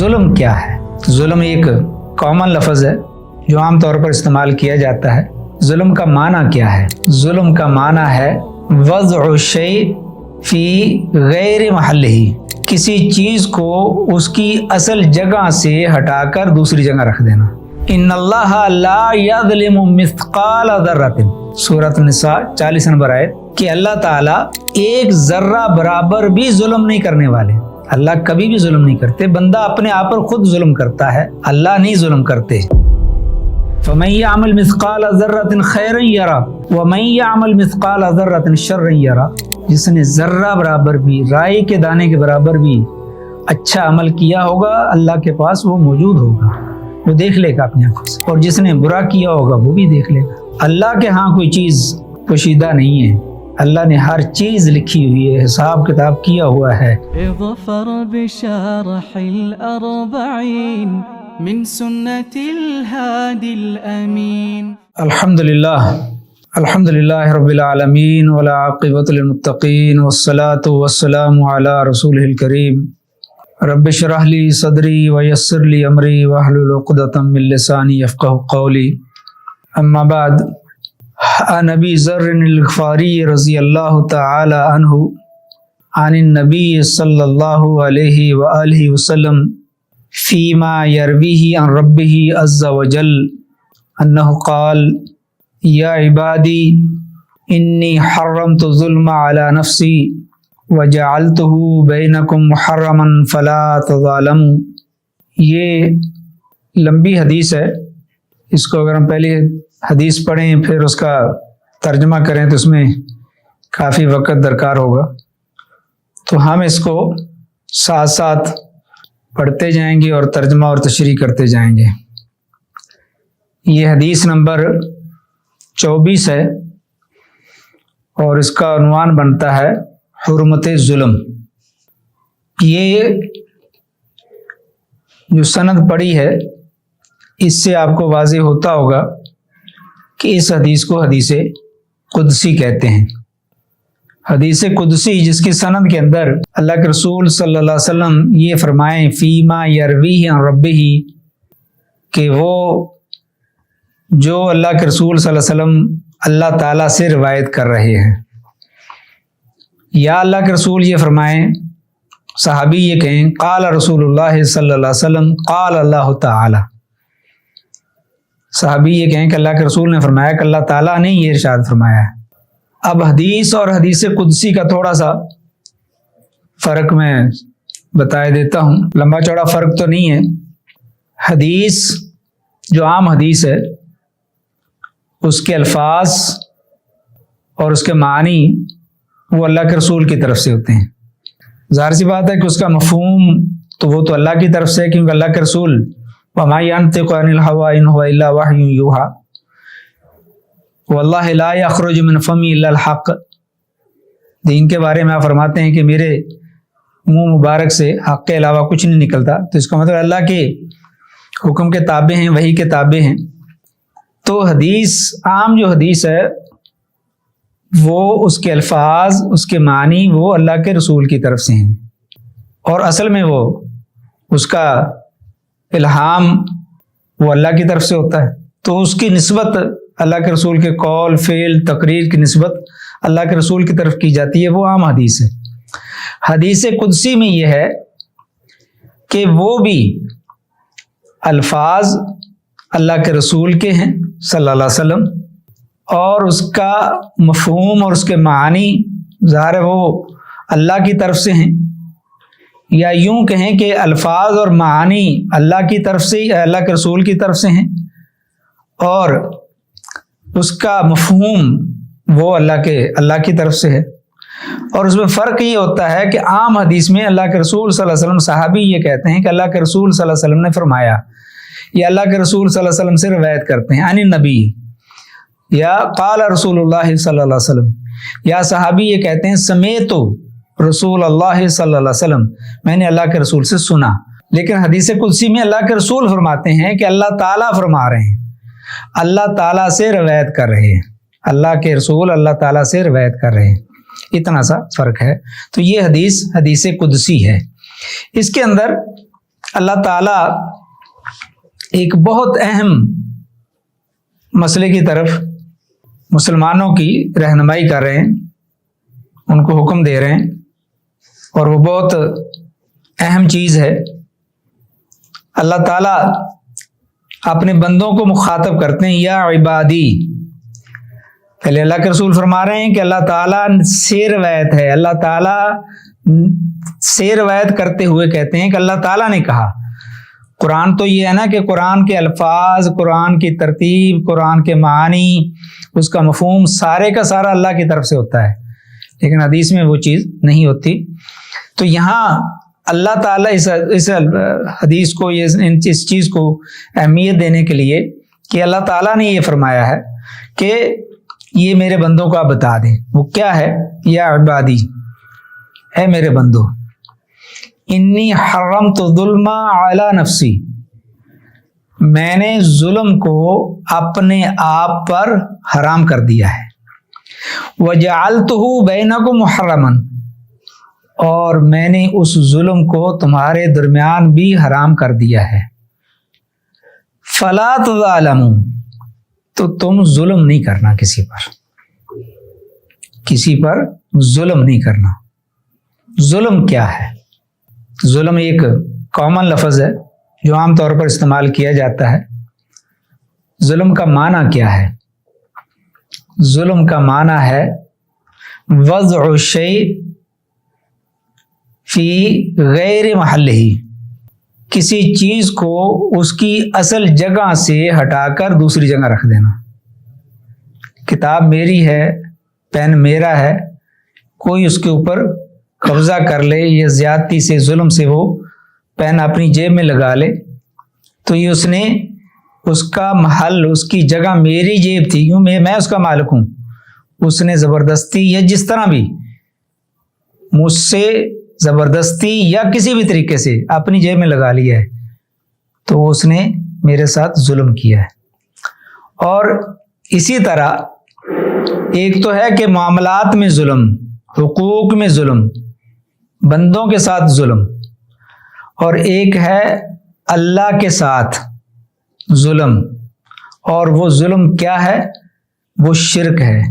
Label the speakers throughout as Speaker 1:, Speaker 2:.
Speaker 1: ظلم کیا ہے؟ ظلم ایک کامن لفظ ہے جو عام طور پر استعمال کیا جاتا ہے۔ ظلم کا معنی کیا ہے؟ ظلم کا معنی ہے وضع الشیء فی غیر محلہ، کسی چیز کو اس کی اصل جگہ سے ہٹا کر دوسری جگہ رکھ دینا۔ ان اللہ لا یظلم مثقال ذرۃ، سورۃ النساء 40 نمبر آیت، کہ اللہ تعالیٰ ایک ذرہ برابر بھی ظلم نہیں کرنے والے۔ اللہ کبھی بھی ظلم نہیں کرتے، بندہ اپنے آپ پر خود ظلم کرتا ہے، اللہ نہیں ظلم کرتے۔ فَمَن يَعْمَلْ مِثْقَالَ ذَرَّةٍ خَيْرًا يَرَهُ وَمَن يَعْمَلْ مِثْقَالَ ذَرَّةٍ شَرًّا يَرَهُ، جس نے ذرہ برابر بھی، رائی کے دانے کے برابر بھی اچھا عمل کیا ہوگا، اللہ کے پاس وہ موجود ہوگا، وہ دیکھ لے گا اپنی آنکھوں سے، اور جس نے برا کیا ہوگا وہ بھی دیکھ لے گا۔ اللہ کے ہاں کوئی چیز پوشیدہ نہیں ہے، اللہ نے ہر چیز لکھی ہوئی ہے، حساب کتاب کیا ہوا ہے۔
Speaker 2: اظفر بشرح الأربعين من سنة الهادي الأمين۔
Speaker 1: الحمد للہ رب العالمین والعاقبۃ للمتقین والصلاة والسلام علی رسولہ الکریم۔ رب اشرح لی صدری ویسر لی امری واحلل عقدۃ من لسانی یفقہوا قولی۔ اما بعد، عن ابی ذر الغفاری رضی اللہ تعالی عنہ عن النبی صلی اللہ علیہ وآلہ وسلم فیما یرویہ عن ربہ عز وجل انہ قال یا عبادی انی حرمت الظلم علی نفسی وجعلتہ بینکم محرما فلا تظالموا۔ یہ لمبی حدیث ہے، اس کو اگر ہم پہلے حدیث پڑھیں پھر اس کا ترجمہ کریں تو اس میں کافی وقت درکار ہوگا، تو ہم اس کو ساتھ ساتھ پڑھتے جائیں گے اور ترجمہ اور تشریح کرتے جائیں گے۔ یہ حدیث نمبر 24 ہے اور اس کا عنوان بنتا ہے حرمت ظلم۔ یہ جو سند پڑھی ہے اس سے آپ کو واضح ہوتا ہوگا کہ اس حدیث کو حدیث قدسی کہتے ہیں۔ حدیث قدسی جس کی سند کے اندر اللہ کے رسول صلی اللہ علیہ وسلم یہ فرمائیں فیما یرویہ عن ربہ، کہ وہ جو اللہ کے رسول صلی اللہ علیہ وسلم اللہ تعالیٰ سے روایت کر رہے ہیں، یا اللہ کے رسول یہ فرمائیں، صحابی یہ کہیں قال رسول اللہ صلی اللہ علیہ وسلم قال اللہ تعالی، صحابی یہ کہیں کہ اللہ کے رسول نے فرمایا کہ اللہ تعالیٰ نے یہ ارشاد فرمایا ہے۔ اب حدیث اور حدیث قدسی کا تھوڑا سا فرق میں بتا دیتا ہوں، لمبا چوڑا فرق تو نہیں ہے۔ حدیث جو عام حدیث ہے اس کے الفاظ اور اس کے معنی وہ اللہ کے رسول کی طرف سے ہوتے ہیں۔ ظاہر سی بات ہے کہ اس کا مفہوم تو وہ تو اللہ کی طرف سے ہے، کیونکہ اللہ کے رسول وَمَا يَنطِقُ عَنِ الْهَوَىٰ إِنْ هُوَ إِلَّا وَحْيٌ يُوحَىٰ وَاللَّهِ لَا يَخْرُجُ مِنْ فَمِهِ إِلَّا الْحَقُّ۔ دین کے بارے میں آپ فرماتے ہیں کہ میرے منہ مبارک سے حق کے علاوہ کچھ نہیں نکلتا، تو اس کا مطلب اللہ کے حکم کے تابع ہیں، وحی کے تابع ہیں۔ تو حدیث عام جو حدیث ہے وہ اس کے الفاظ، اس کے معنی وہ اللہ کے رسول کی طرف سے ہیں، اور اصل میں وہ اس کا الہام وہ اللہ کی طرف سے ہوتا ہے، تو اس کی نسبت اللہ کے رسول کے قول، فعل، تقریر کی نسبت اللہ کے رسول کی طرف کی جاتی ہے، وہ عام حدیث ہے۔ حدیث قدسی میں یہ ہے کہ وہ بھی الفاظ اللہ کے رسول کے ہیں صلی اللہ علیہ وسلم، اور اس کا مفہوم اور اس کے معنی ظاہر ہے وہ اللہ کی طرف سے ہیں، یا یوں کہیں کہ الفاظ اور معانی اللہ کی طرف سے، اللہ کے رسول کی طرف سے ہیں، اور اس کا مفہوم وہ اللہ کی طرف سے ہے۔ اور اس میں فرق یہ ہوتا ہے کہ عام حدیث میں اللہ کے رسول صلی اللہ علیہ وسلم، صحابی یہ کہتے ہیں کہ اللہ کے رسول صلی اللہ علیہ وسلم نے فرمایا، یا اللہ کے رسول صلی اللہ علیہ وسلم سے روایت کرتے ہیں عن النبی، یا قال رسول اللہ صلی اللہ علیہ وسلم، یا صحابی یہ کہتے ہیں سمیت رسول اللہ صلی اللہ علیہ وسلم، میں نے اللہ کے رسول سے سنا۔ لیکن حدیث قدسی میں اللہ کے رسول فرماتے ہیں کہ اللہ تعالیٰ فرما رہے ہیں، اللہ تعالیٰ سے روایت کر رہے ہیں، اللہ کے رسول اللہ تعالیٰ سے روایت کر رہے ہیں، اتنا سا فرق ہے۔ تو یہ حدیث قدسی ہے۔ اس کے اندر اللہ تعالیٰ ایک بہت اہم مسئلے کی طرف مسلمانوں کی رہنمائی کر رہے ہیں، ان کو حکم دے رہے ہیں، اور وہ بہت اہم چیز ہے۔ اللہ تعالیٰ اپنے بندوں کو مخاطب کرتے ہیں، یا عبادی۔ پہلے اللہ کے رسول فرما رہے ہیں کہ اللہ تعالیٰ سے روایت ہے، اللہ تعالیٰ سے روایت کرتے ہوئے کہتے ہیں کہ اللہ تعالیٰ نے کہا۔ قرآن تو یہ ہے نا کہ قرآن کے الفاظ، قرآن کی ترتیب، قرآن کے معانی، اس کا مفہوم سارے کا سارا اللہ کی طرف سے ہوتا ہے، لیکن حدیث میں وہ چیز نہیں ہوتی۔ تو یہاں اللہ تعالیٰ اس حدیث کو، اس چیز کو اہمیت دینے کے لیے کہ اللہ تعالیٰ نے یہ فرمایا ہے کہ یہ میرے بندوں کو آپ بتا دیں، وہ کیا ہے؟ یا عبادی، اے میرے بندو، انی حرمت الظلم علی نفسی، میں نے ظلم کو اپنے آپ پر حرام کر دیا ہے، وجعلتہ بینکم محرما، اور میں نے اس ظلم کو تمہارے درمیان بھی حرام کر دیا ہے، فلا تظالموا، تو تم ظلم نہیں کرنا، کسی پر ظلم نہیں کرنا۔ ظلم کیا ہے؟ ظلم ایک کامن لفظ ہے جو عام طور پر استعمال کیا جاتا ہے۔ ظلم کا معنی کیا ہے؟ ظلم کا معنی ہے وضع الشیء فی غیر محلہ، کسی چیز کو اس کی اصل جگہ سے ہٹا کر دوسری جگہ رکھ دینا۔ کتاب میری ہے، پین میرا ہے، کوئی اس کے اوپر قبضہ کر لے یا زیادتی سے، ظلم سے وہ پین اپنی جیب میں لگا لے، تو یہ اس نے اس کا محل، اس کی جگہ میری جیب تھی، کیوں میں اس کا مالک ہوں، اس نے زبردستی یا جس طرح بھی مجھ سے زبردستی یا کسی بھی طریقے سے اپنی جیب میں لگا لیا ہے، تو اس نے میرے ساتھ ظلم کیا ہے۔ اور اسی طرح ایک تو ہے کہ معاملات میں ظلم، حقوق میں ظلم، بندوں کے ساتھ ظلم، اور ایک ہے اللہ کے ساتھ ظلم، اور وہ ظلم کیا ہے؟ وہ شرک ہے۔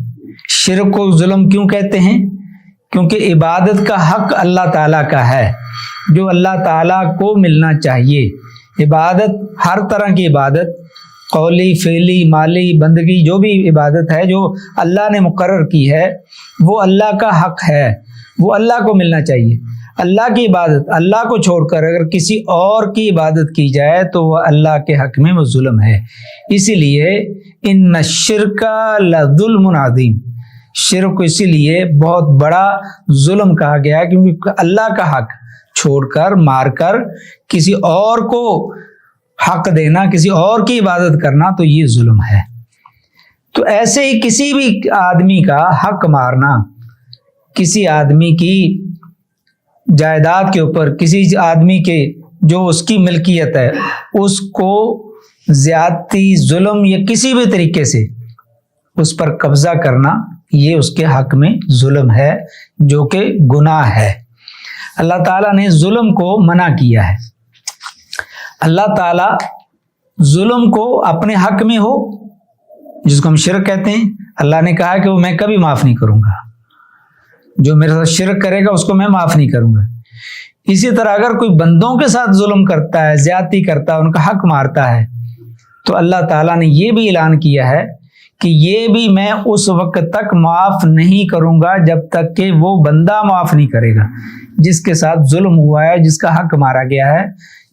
Speaker 1: شرک کو ظلم کیوں کہتے ہیں؟ کیونکہ عبادت کا حق اللہ تعالیٰ کا ہے، جو اللہ تعالیٰ کو ملنا چاہیے۔ عبادت، ہر طرح کی عبادت، قولی، فعلی، مالی، بندگی، جو بھی عبادت ہے جو اللہ نے مقرر کی ہے، وہ اللہ کا حق ہے، وہ اللہ کو ملنا چاہیے۔ اللہ کی عبادت، اللہ کو چھوڑ کر اگر کسی اور کی عبادت کی جائے تو وہ اللہ کے حق میں وہ ظلم ہے۔ اسی لیے ان الشرک لظلم عظیم، شرک کو اسی لیے بہت بڑا ظلم کہا گیا ہے، کیونکہ اللہ کا حق چھوڑ کر، مار کر کسی اور کو حق دینا، کسی اور کی عبادت کرنا، تو یہ ظلم ہے۔ تو ایسے ہی کسی بھی آدمی کا حق مارنا، کسی آدمی کی جائیداد کے اوپر، کسی آدمی کے جو اس کی ملکیت ہے، اس کو زیادتی، ظلم یا کسی بھی طریقے سے اس پر قبضہ کرنا، یہ اس کے حق میں ظلم ہے، جو کہ گناہ ہے۔ اللہ تعالیٰ نے ظلم کو منع کیا ہے۔ اللہ تعالیٰ ظلم کو اپنے حق میں ہو، جس کو ہم شرک کہتے ہیں، اللہ نے کہا کہ وہ میں کبھی معاف نہیں کروں گا، جو میرے ساتھ شرک کرے گا اس کو میں معاف نہیں کروں گا۔ اسی طرح اگر کوئی بندوں کے ساتھ ظلم کرتا ہے، زیادتی کرتا ہے، ان کا حق مارتا ہے، تو اللہ تعالیٰ نے یہ بھی اعلان کیا ہے کہ یہ بھی میں اس وقت تک معاف نہیں کروں گا جب تک کہ وہ بندہ معاف نہیں کرے گا جس کے ساتھ ظلم ہوا ہے، جس کا حق مارا گیا ہے،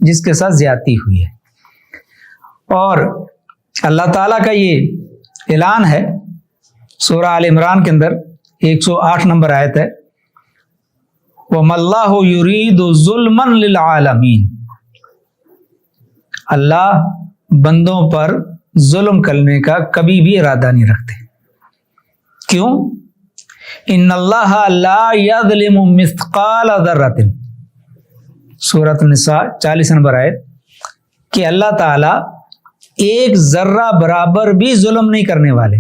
Speaker 1: جس کے ساتھ زیادتی ہوئی ہے۔ اور اللہ تعالیٰ کا یہ اعلان ہے سورہ آل عمران کے اندر 108 نمبر آیت ہے، وَمَا اللَّهُ يُرِيدُ ظُلْمًا لِلْعَالَمِينَ، اللہ بندوں پر ظلم کرنے کا کبھی بھی ارادہ نہیں رکھتے۔ کیوں؟ ان اللہ لا یظلم مثقال ذرۃ، سورۃ النساء 40 نمبر آیت، کہ اللہ تعالیٰ ایک ذرہ برابر بھی ظلم نہیں کرنے والے۔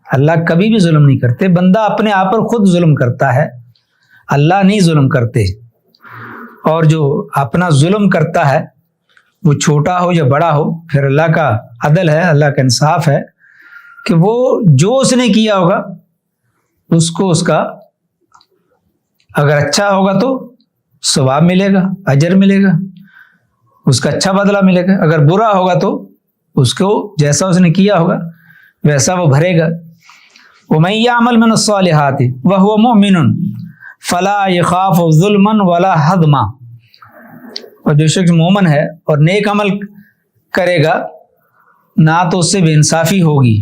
Speaker 1: اللہ کبھی بھی ظلم نہیں کرتے، بندہ اپنے آپ پر خود ظلم کرتا ہے، اللہ نہیں ظلم کرتے۔ اور جو اپنا ظلم کرتا ہے وہ چھوٹا ہو یا بڑا ہو، پھر اللہ کا عدل ہے، اللہ کا انصاف ہے کہ وہ جو اس نے کیا ہوگا اس کو اس کا اگر اچھا ہوگا تو ثواب ملے گا، اجر ملے گا، اس کا اچھا بدلہ ملے گا، اگر برا ہوگا تو اس کو جیسا اس نے کیا ہوگا ویسا وہ بھرے گا۔ وَمَن يَعْمَلْ مِنَ الصَّالِحَاتِ وَهُوَ مُؤْمِنٌ فَلَا يَخَافُ ظُلْمًا وَلَا هَضْمًا، اور جو شخص مومن ہے اور نیک عمل کرے گا نہ تو اس سے بے انصافی ہوگی،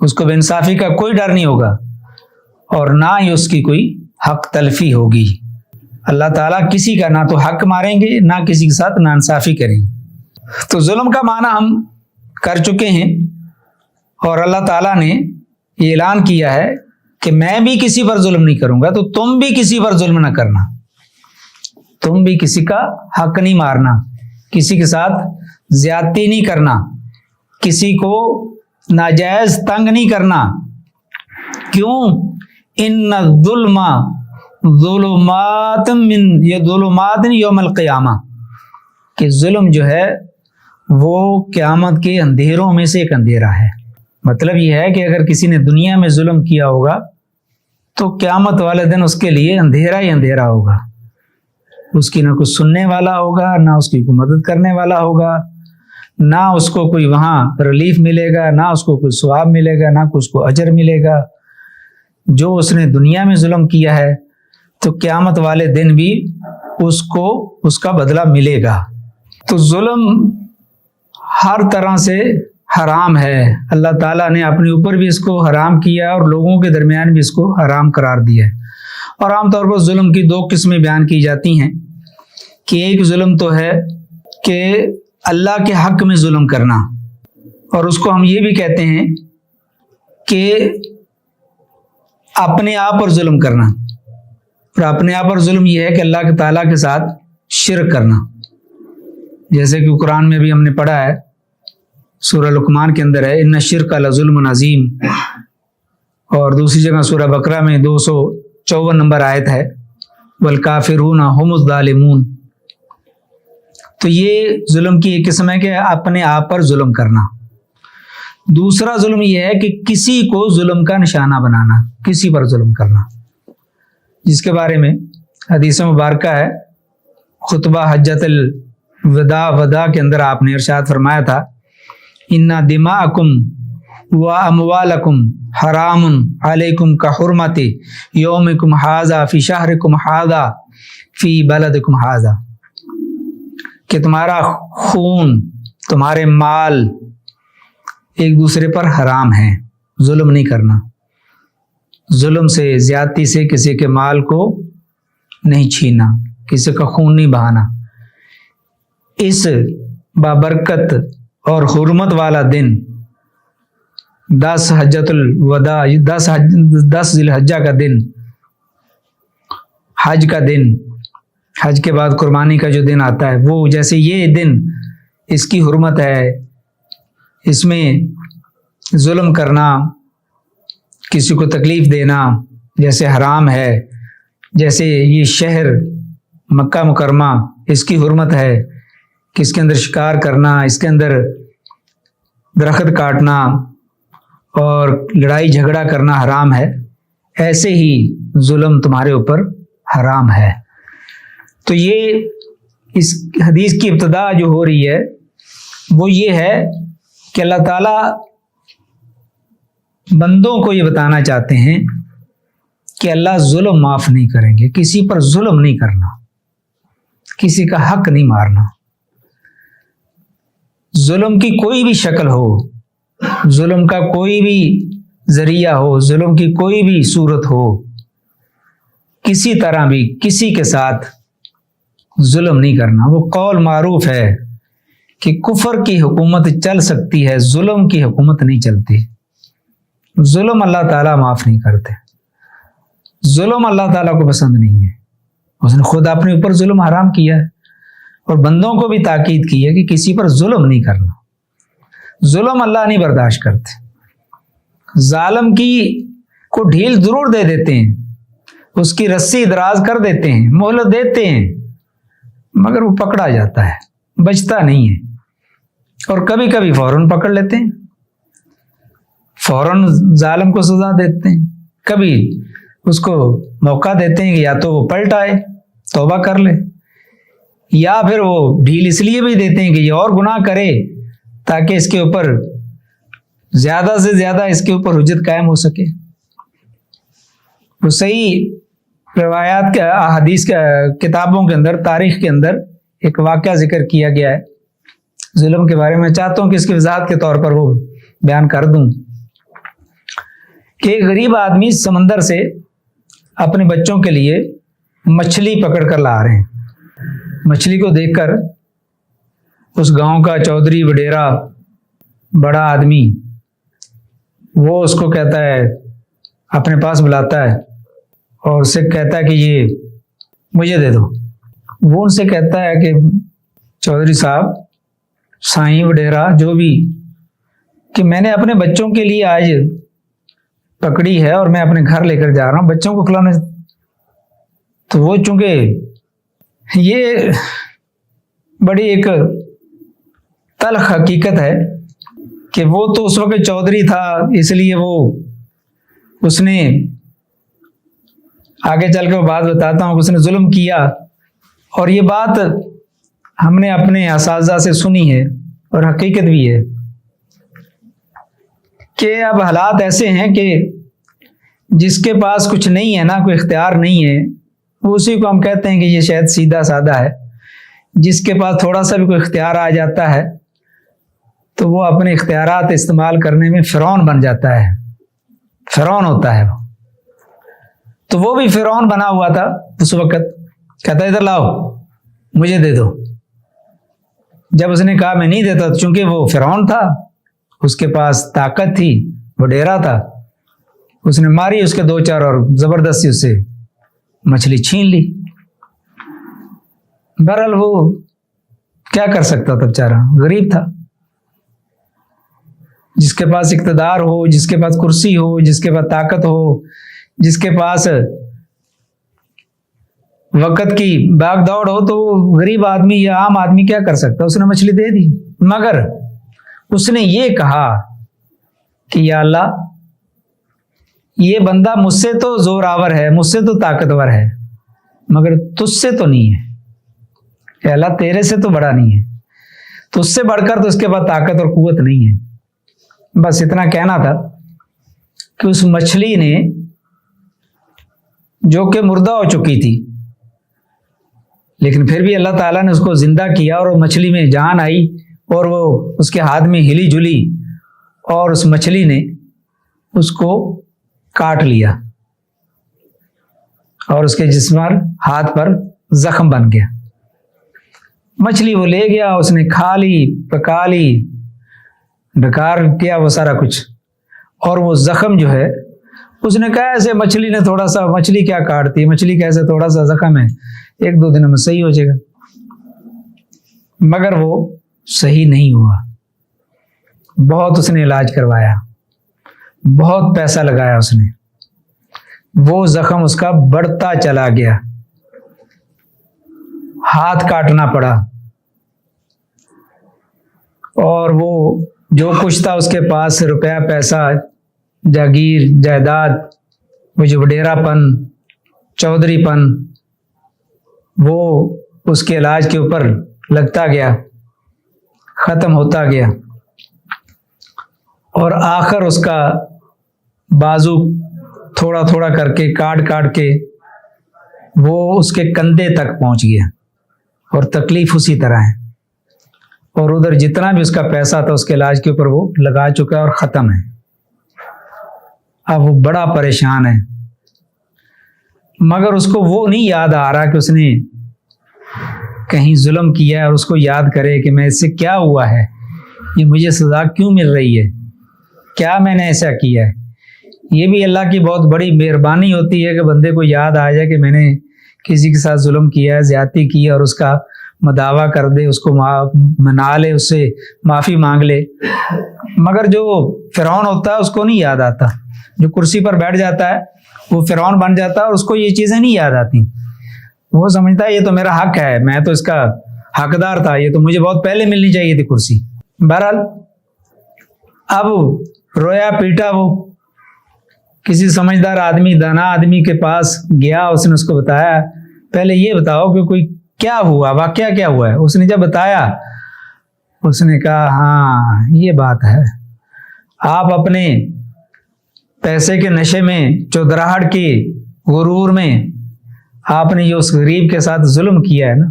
Speaker 1: اس کو بے انصافی کا کوئی ڈر نہیں ہوگا، اور نہ ہی اس کی کوئی حق تلفی ہوگی۔ اللہ تعالیٰ کسی کا نہ تو حق ماریں گے نہ کسی کے ساتھ ناانصافی کریں گے۔ تو ظلم کا معنی ہم کر چکے ہیں، اور اللہ تعالیٰ نے یہ اعلان کیا ہے کہ میں بھی کسی پر ظلم نہیں کروں گا، تو تم بھی کسی پر ظلم نہ کرنا، تم بھی کسی کا حق نہیں مارنا، کسی کے ساتھ زیادتی نہیں کرنا، کسی کو ناجائز تنگ نہیں کرنا۔ کیوں؟ ان الظلم ظلمات یوم القیامہ، کہ ظلم جو ہے وہ قیامت کے اندھیروں میں سے ایک اندھیرا ہے۔ مطلب یہ ہے کہ اگر کسی نے دنیا میں ظلم کیا ہوگا تو قیامت والے دن اس کے لیے اندھیرا ہی اندھیرا ہوگا، اس کی نہ کچھ سننے والا ہوگا، نہ اس کی کوئی مدد کرنے والا ہوگا، نہ اس کو کوئی وہاں ریلیف ملے گا، نہ اس کو کوئی ثواب ملے گا، نہ اس کو اجر ملے گا۔ جو اس نے دنیا میں ظلم کیا ہے تو قیامت والے دن بھی اس کو اس کا بدلہ ملے گا۔ تو ظلم ہر طرح سے حرام ہے، اللہ تعالیٰ نے اپنے اوپر بھی اس کو حرام کیا اور لوگوں کے درمیان بھی اس کو حرام قرار دیا ہے۔ اور عام طور پر ظلم کی دو قسمیں بیان کی جاتی ہیں، کہ ایک ظلم تو ہے کہ اللہ کے حق میں ظلم کرنا، اور اس کو ہم یہ بھی کہتے ہیں کہ اپنے آپ پر ظلم کرنا، اور اپنے آپ پر ظلم یہ ہے کہ اللہ کے تعالیٰ کے ساتھ شرک کرنا، جیسے کہ قرآن میں بھی ہم نے پڑھا ہے، سورہ لقمان کے اندر ہے ان الشرک لظلم عظیم، اور دوسری جگہ سورہ بقرہ میں 254 نمبر آیت ہے والکافرون هم الظالمون۔ تو یہ ظلم کی ایک قسم ہے کہ اپنے آپ پر ظلم کرنا۔ دوسرا ظلم یہ ہے کہ کسی کو ظلم کا نشانہ بنانا، کسی پر ظلم کرنا، جس کے بارے میں حدیث مبارکہ ہے، خطبہ حجۃ الوداع کے اندر آپ نے ارشاد فرمایا تھا ان دماءکم و اموالکم حرام علیکم کحرمت یومکم ھذا فی شہرکم ھذا فی بلدکم ھذا، کہ تمہارا خون، تمہارے مال ایک دوسرے پر حرام ہیں، ظلم نہیں کرنا، ظلم سے، زیادتی سے کسی کے مال کو نہیں چھیننا، کسی کا خون نہیں بہانا۔ اس بابرکت اور حرمت والا دن 10 حجۃ الوداع، 10 ذی الحجہ کا دن، حج کا دن، حج کے بعد قربانی کا جو دن آتا ہے، وہ جیسے یہ دن اس کی حرمت ہے، اس میں ظلم کرنا، کسی کو تکلیف دینا جیسے حرام ہے، جیسے یہ شہر مکہ مکرمہ اس کی حرمت ہے کہ اس کے اندر شکار کرنا، اس کے اندر درخت کاٹنا اور لڑائی جھگڑا کرنا حرام ہے، ایسے ہی ظلم تمہارے اوپر حرام ہے۔ تو یہ اس حدیث کی ابتدا جو ہو رہی ہے وہ یہ ہے کہ اللہ تعالیٰ بندوں کو یہ بتانا چاہتے ہیں کہ اللہ ظلم معاف نہیں کریں گے، کسی پر ظلم نہیں کرنا، کسی کا حق نہیں مارنا۔ ظلم کی کوئی بھی شکل ہو، ظلم کا کوئی بھی ذریعہ ہو، ظلم کی کوئی بھی صورت ہو، کسی طرح بھی کسی کے ساتھ ظلم نہیں کرنا۔ وہ قول معروف ہے کہ کفر کی حکومت چل سکتی ہے، ظلم کی حکومت نہیں چلتی۔ ظلم اللہ تعالیٰ معاف نہیں کرتے، ظلم اللہ تعالیٰ کو پسند نہیں ہے، اس نے خود اپنے اوپر ظلم حرام کیا ہے، اور بندوں کو بھی تاکید کی ہے کہ کسی پر ظلم نہیں کرنا۔ ظلم اللہ نہیں برداشت کرتے، ظالم کی کو ڈھیل ضرور دے دیتے ہیں، اس کی رسی دراز کر دیتے ہیں، مہلت دیتے ہیں، مگر وہ پکڑا جاتا ہے، بچتا نہیں ہے، اور کبھی کبھی فوراً پکڑ لیتے ہیں، فوراً ظالم کو سزا دیتے ہیں، کبھی اس کو موقع دیتے ہیں کہ یا تو وہ پلٹ آئے توبہ کر لے، یا پھر وہ ڈھیل اس لیے بھی دیتے ہیں کہ یہ اور گناہ کرے تاکہ اس کے اوپر زیادہ سے زیادہ اس کے اوپر حجت قائم ہو سکے۔ وہ صحیح روایات کے احادیث کے کتابوں کے اندر، تاریخ کے اندر ایک واقعہ ذکر کیا گیا ہے ظلم کے بارے میں، چاہتا ہوں کہ اس کی وضاحت کے طور پر وہ بیان کر دوں کہ ایک غریب آدمی سمندر سے اپنے بچوں کے لیے مچھلی پکڑ کر لا رہے ہیں۔ مچھلی کو دیکھ کر اس گاؤں کا چودھری وڈیرا بڑا آدمی وہ اس کو کہتا ہے، اپنے پاس بلاتا ہے اور اس سے کہتا ہے کہ یہ مجھے دے دو۔ وہ ان سے کہتا ہے کہ چودھری صاحب، سائیں وڈیرا، جو بھی، کہ میں نے اپنے بچوں کے لیے آج پکڑی ہے اور میں اپنے گھر لے کر جا رہا ہوں بچوں کو کھلانے۔ تو وہ چونکہ یہ بڑی ایک تلخ حقیقت ہے کہ وہ تو اس وقت چودھری تھا، اس لیے وہ اس نے آگے چل کے وہ بات بتاتا ہوں کہ اس نے ظلم کیا، اور یہ بات ہم نے اپنے اساتذہ سے سنی ہے اور حقیقت بھی ہے کہ اب حالات ایسے ہیں کہ جس کے پاس کچھ نہیں ہے نا، کوئی اختیار نہیں ہے، وہ اسی کو ہم کہتے ہیں کہ یہ شاید سیدھا سادہ ہے۔ جس کے پاس تھوڑا سا بھی کوئی اختیار آ جاتا ہے تو وہ اپنے اختیارات استعمال کرنے میں فرعون بن جاتا ہے، فرعون ہوتا ہے وہ۔ تو وہ بھی فرعون بنا ہوا تھا اس وقت، کہتا ادھر لاؤ مجھے دے دو۔ جب اس نے کہا میں نہیں دیتا، چونکہ وہ فرعون تھا، اس کے پاس طاقت تھی، وہ ڈیرا تھا، اس نے ماری اس کے دو چار اور زبردستی اس سے مچھلی چھین لی۔ بہرحال وہ کیا کر سکتا تھا، بیچارہ غریب تھا۔ جس کے پاس اقتدار ہو، جس کے پاس کرسی ہو، جس کے پاس طاقت ہو، جس کے پاس وقت کی بھاگ دوڑ ہو، تو غریب آدمی یا عام آدمی کیا کر سکتا؟ اس نے مچھلی دے دی، مگر اس نے یہ کہا کہ یا اللہ، یہ بندہ مجھ سے تو زور آور ہے، مجھ سے تو طاقتور ہے، مگر تجھ سے تو نہیں ہے، کہ اللہ تیرے سے تو بڑا نہیں ہے، تجھ سے بڑھ کر تو اس کے پاس طاقت اور قوت نہیں ہے۔ بس اتنا کہنا تھا کہ اس مچھلی نے، جو کہ مردہ ہو چکی تھی، لیکن پھر بھی اللہ تعالیٰ نے اس کو زندہ کیا اور وہ مچھلی میں جان آئی اور وہ اس کے ہاتھ میں ہلی جلی، اور اس مچھلی نے اس کو کاٹ لیا اور اس کے جسم پر، ہاتھ پر زخم بن گیا۔ مچھلی وہ لے گیا، اس نے کھا لی، پکا لی، بیکار کیا وہ سارا کچھ، اور وہ زخم جو ہے، اس نے کہا ایسے مچھلی نے تھوڑا سا، مچھلی کیا کاٹتی ہے، مچھلی کیسے تھوڑا سا زخم ہے، ایک دو دن میں صحیح ہو جائے گا۔ مگر وہ صحیح نہیں ہوا، بہت اس نے علاج کروایا، بہت پیسہ لگایا اس نے، وہ زخم اس کا بڑھتا چلا گیا، ہاتھ کاٹنا پڑا، اور وہ جو کچھ تھا اس کے پاس، روپیہ پیسہ، جاگیر جائیداد، وہ جو وڈیرا پن، چودھری پن، وہ اس کے علاج کے اوپر لگتا گیا، ختم ہوتا گیا، اور آخر اس کا بازو تھوڑا تھوڑا کر کے کاٹ کاٹ کے وہ اس کے کندھے تک پہنچ گیا، اور تکلیف اسی طرح ہے، اور ادھر جتنا بھی اس کا پیسہ تھا اس کے علاج کے اوپر وہ لگا چکا ہے اور ختم ہے۔ اب وہ بڑا پریشان ہے، مگر اس کو وہ نہیں یاد آ رہا کہ اس نے کہیں ظلم کیا ہے، اور اس کو یاد کرے کہ میں اس سے کیا ہوا ہے، یہ مجھے سزا کیوں مل رہی ہے، کیا میں نے ایسا کیا ہے۔ یہ بھی اللہ کی بہت بڑی مہربانی ہوتی ہے کہ بندے کو یاد آ جائے کہ میں نے کسی کے ساتھ ظلم کیا ہے، زیادتی کی ہے، اور اس کا مداوع کر دے، اس کو منا لے، اس سے معافی مانگ لے۔ مگر جو فرعون ہوتا ہے اس کو نہیں یاد آتا، جو کرسی پر بیٹھ جاتا ہے وہ فرعون بن جاتا ہے، اور اس کو یہ چیزیں نہیں یاد آتی، وہ سمجھتا ہے یہ تو میرا حق ہے، میں تو اس کا حقدار تھا، یہ تو مجھے بہت پہلے ملنی چاہیے تھی کرسی۔ بہرحال اب رویا پیٹا، وہ کسی سمجھدار آدمی، دانا آدمی کے پاس گیا، اس نے اس کو بتایا پہلے یہ بتاؤ کہ کوئی کیا ہوا، واقعہ کیا ہوا ہے۔ اس نے جب بتایا، اس نے کہا ہاں یہ بات ہے، آپ اپنے پیسے کے نشے میں، چودراہٹ کے غرور میں آپ نے یہ اس غریب کے ساتھ ظلم کیا ہے نا،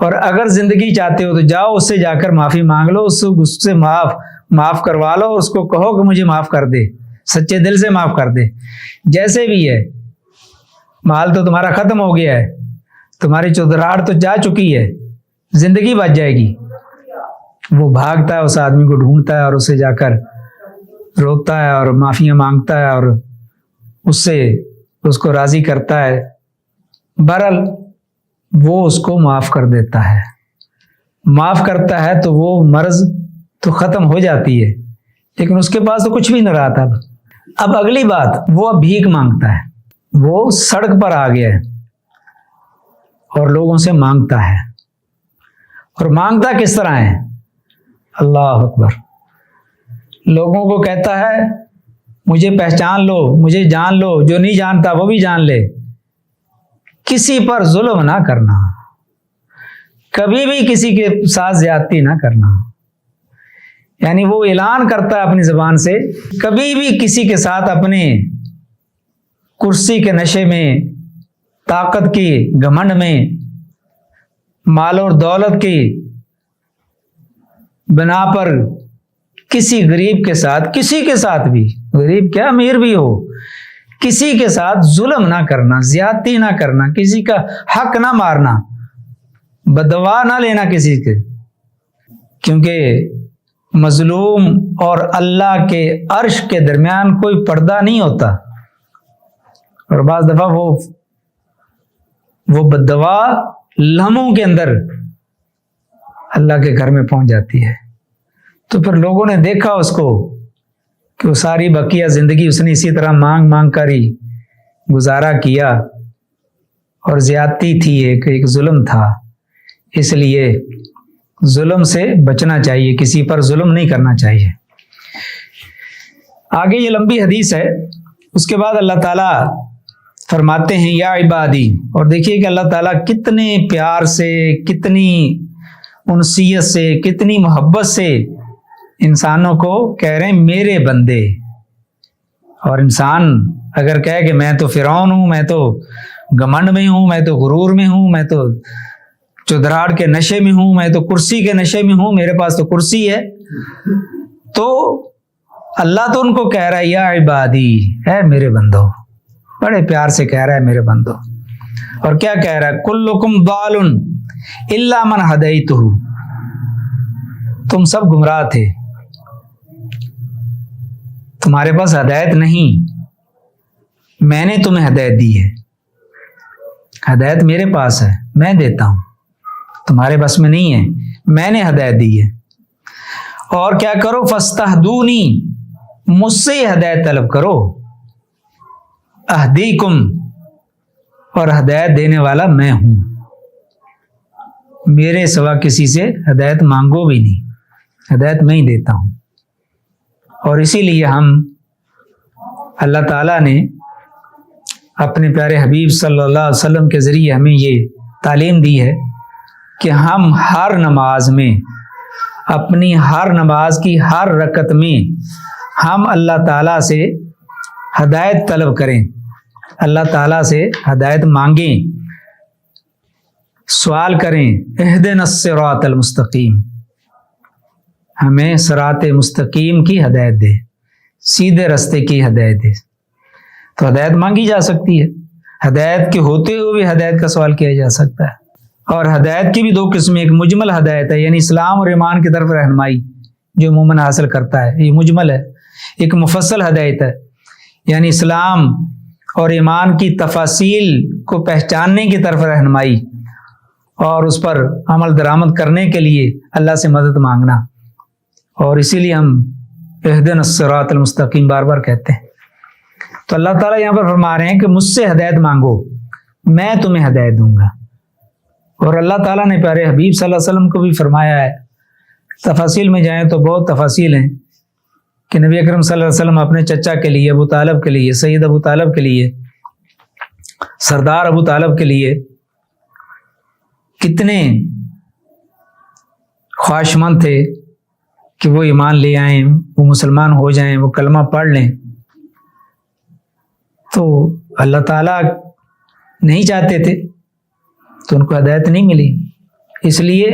Speaker 1: اور اگر زندگی چاہتے ہو تو جاؤ اس سے جا کر معافی مانگ لو، اس سے معاف کروا لو، اور اس کو کہو کہ مجھے معاف کر دے، سچے دل سے معاف کر دے، جیسے بھی ہے، مال تو تمہارا ختم ہو گیا ہے، تمہاری چودراہٹ تو جا چکی ہے، زندگی بچ جائے گی۔ وہ بھاگتا ہے، اس آدمی کو ڈھونڈتا ہے اور اسے جا کر روتا ہے اور معافیاں مانگتا ہے اور اس سے اس کو راضی کرتا ہے۔ بہرحال وہ اس کو معاف کر دیتا ہے، معاف کرتا ہے تو وہ مرض تو ختم ہو جاتی ہے، لیکن اس کے پاس تو کچھ بھی نہ رہا تھا۔ اب اگلی بات، وہ اب بھیک مانگتا ہے، وہ سڑک پر آ گیا ہے اور لوگوں سے مانگتا ہے، اور مانگتا کس طرح ہے؟ اللہ اکبر، لوگوں کو کہتا ہے مجھے پہچان لو، مجھے جان لو، جو نہیں جانتا وہ بھی جان لے، کسی پر ظلم نہ کرنا، کبھی بھی کسی کے ساتھ زیادتی نہ کرنا، یعنی وہ اعلان کرتا ہے اپنی زبان سے، کبھی بھی کسی کے ساتھ اپنے کرسی کے نشے میں، طاقت کی گھمنڈ میں، مال اور دولت کی بنا پر کسی غریب کے ساتھ، کسی کے ساتھ بھی، غریب کیا امیر بھی ہو، کسی کے ساتھ ظلم نہ کرنا، زیادتی نہ کرنا، کسی کا حق نہ مارنا، بددعا نہ لینا کسی کے، کیونکہ مظلوم اور اللہ کے عرش کے درمیان کوئی پردہ نہیں ہوتا، اور بعض دفعہ وہ بددعا لمحوں کے اندر اللہ کے گھر میں پہنچ جاتی ہے۔ تو پھر لوگوں نے دیکھا اس کو کہ وہ ساری بقیہ زندگی اس نے اسی طرح مانگ مانگ کر ہی گزارا کیا، اور زیادتی تھی، ایک ظلم تھا، اس لیے ظلم سے بچنا چاہیے، کسی پر ظلم نہیں کرنا چاہیے۔ آگے یہ لمبی حدیث ہے، اس کے بعد اللہ تعالیٰ فرماتے ہیں یا عبادی، اور دیکھیے کہ اللہ تعالیٰ کتنے پیار سے، کتنی انسیت سے، کتنی محبت سے انسانوں کو کہہ رہے ہیں میرے بندے۔ اور انسان اگر کہے کہ میں تو فرعون ہوں، میں تو گھمنڈ میں ہوں، میں تو غرور میں ہوں، میں تو چودراہٹ کے نشے میں ہوں، میں تو کرسی کے نشے میں ہوں، میرے پاس تو کرسی ہے، تو اللہ تو ان کو کہہ رہا ہے یا عبادی، ہے میرے بندو، بڑے پیار سے کہہ رہا ہے میرے بندو۔ اور کیا کہہ رہا ہے؟ کلکم ضال الا من ہدیتہ، تم سب گمراہ تھے، تمہارے پاس ہدایت نہیں، میں نے تمہیں ہدایت دی ہے، ہدایت میرے پاس ہے، میں دیتا ہوں، تمہارے بس میں نہیں ہے، میں نے ہدایت دی ہے۔ اور کیا کرو؟ فاستہدونی، مجھ سے ہدایت طلب کرو، اہدیکم، اور ہدایت دینے والا میں ہوں، میرے سوا کسی سے ہدایت مانگو بھی نہیں، ہدایت میں ہی دیتا ہوں۔ اور اسی لیے اللہ تعالیٰ نے اپنے پیارے حبیب صلی اللہ علیہ وسلم کے ذریعے ہمیں یہ تعلیم دی ہے کہ ہم ہر نماز میں، اپنی ہر نماز کی ہر رکعت میں ہم اللہ تعالیٰ سے ہدایت طلب کریں، اللہ تعالیٰ سے ہدایت مانگیں، سوال کریں، اہدنا الصراط المستقیم، ہمیں صراط مستقیم کی ہدایت دے، سیدھے راستے کی ہدایت دے۔ تو ہدایت مانگی جا سکتی ہے، ہدایت کے ہوتے ہوئے بھی ہدایت کا سوال کیا جا سکتا ہے۔ اور ہدایت کی بھی دو قسمیں، ایک مجمل ہدایت ہے، یعنی اسلام اور ایمان کی طرف رہنمائی جو مومن حاصل کرتا ہے، یہ مجمل ہے۔ ایک مفصل ہدایت ہے، یعنی اسلام اور ایمان کی تفاصیل کو پہچاننے کی طرف رہنمائی اور اس پر عمل درآمد کرنے کے لیے اللہ سے مدد مانگنا۔ اور اسی لیے ہم اہدنا الصراط المستقیم بار بار کہتے ہیں۔ تو اللہ تعالیٰ یہاں پر فرما رہے ہیں کہ مجھ سے ہدایت مانگو، میں تمہیں ہدایت دوں گا۔ اور اللہ تعالیٰ نے پیارے حبیب صلی اللہ علیہ وسلم کو بھی فرمایا ہے، تفاصیل میں جائیں تو بہت تفاصیل ہیں کہ نبی اکرم صلی اللہ علیہ وسلم اپنے چچا کے لیے، ابو طالب کے لیے، سید ابو طالب کے لیے، سردار ابو طالب کے لیے کتنے خواہشمند تھے کہ وہ ایمان لے آئیں، وہ مسلمان ہو جائیں، وہ کلمہ پڑھ لیں۔ تو اللہ تعالیٰ نہیں چاہتے تھے تو ان کو ہدایت نہیں ملی، اس لیے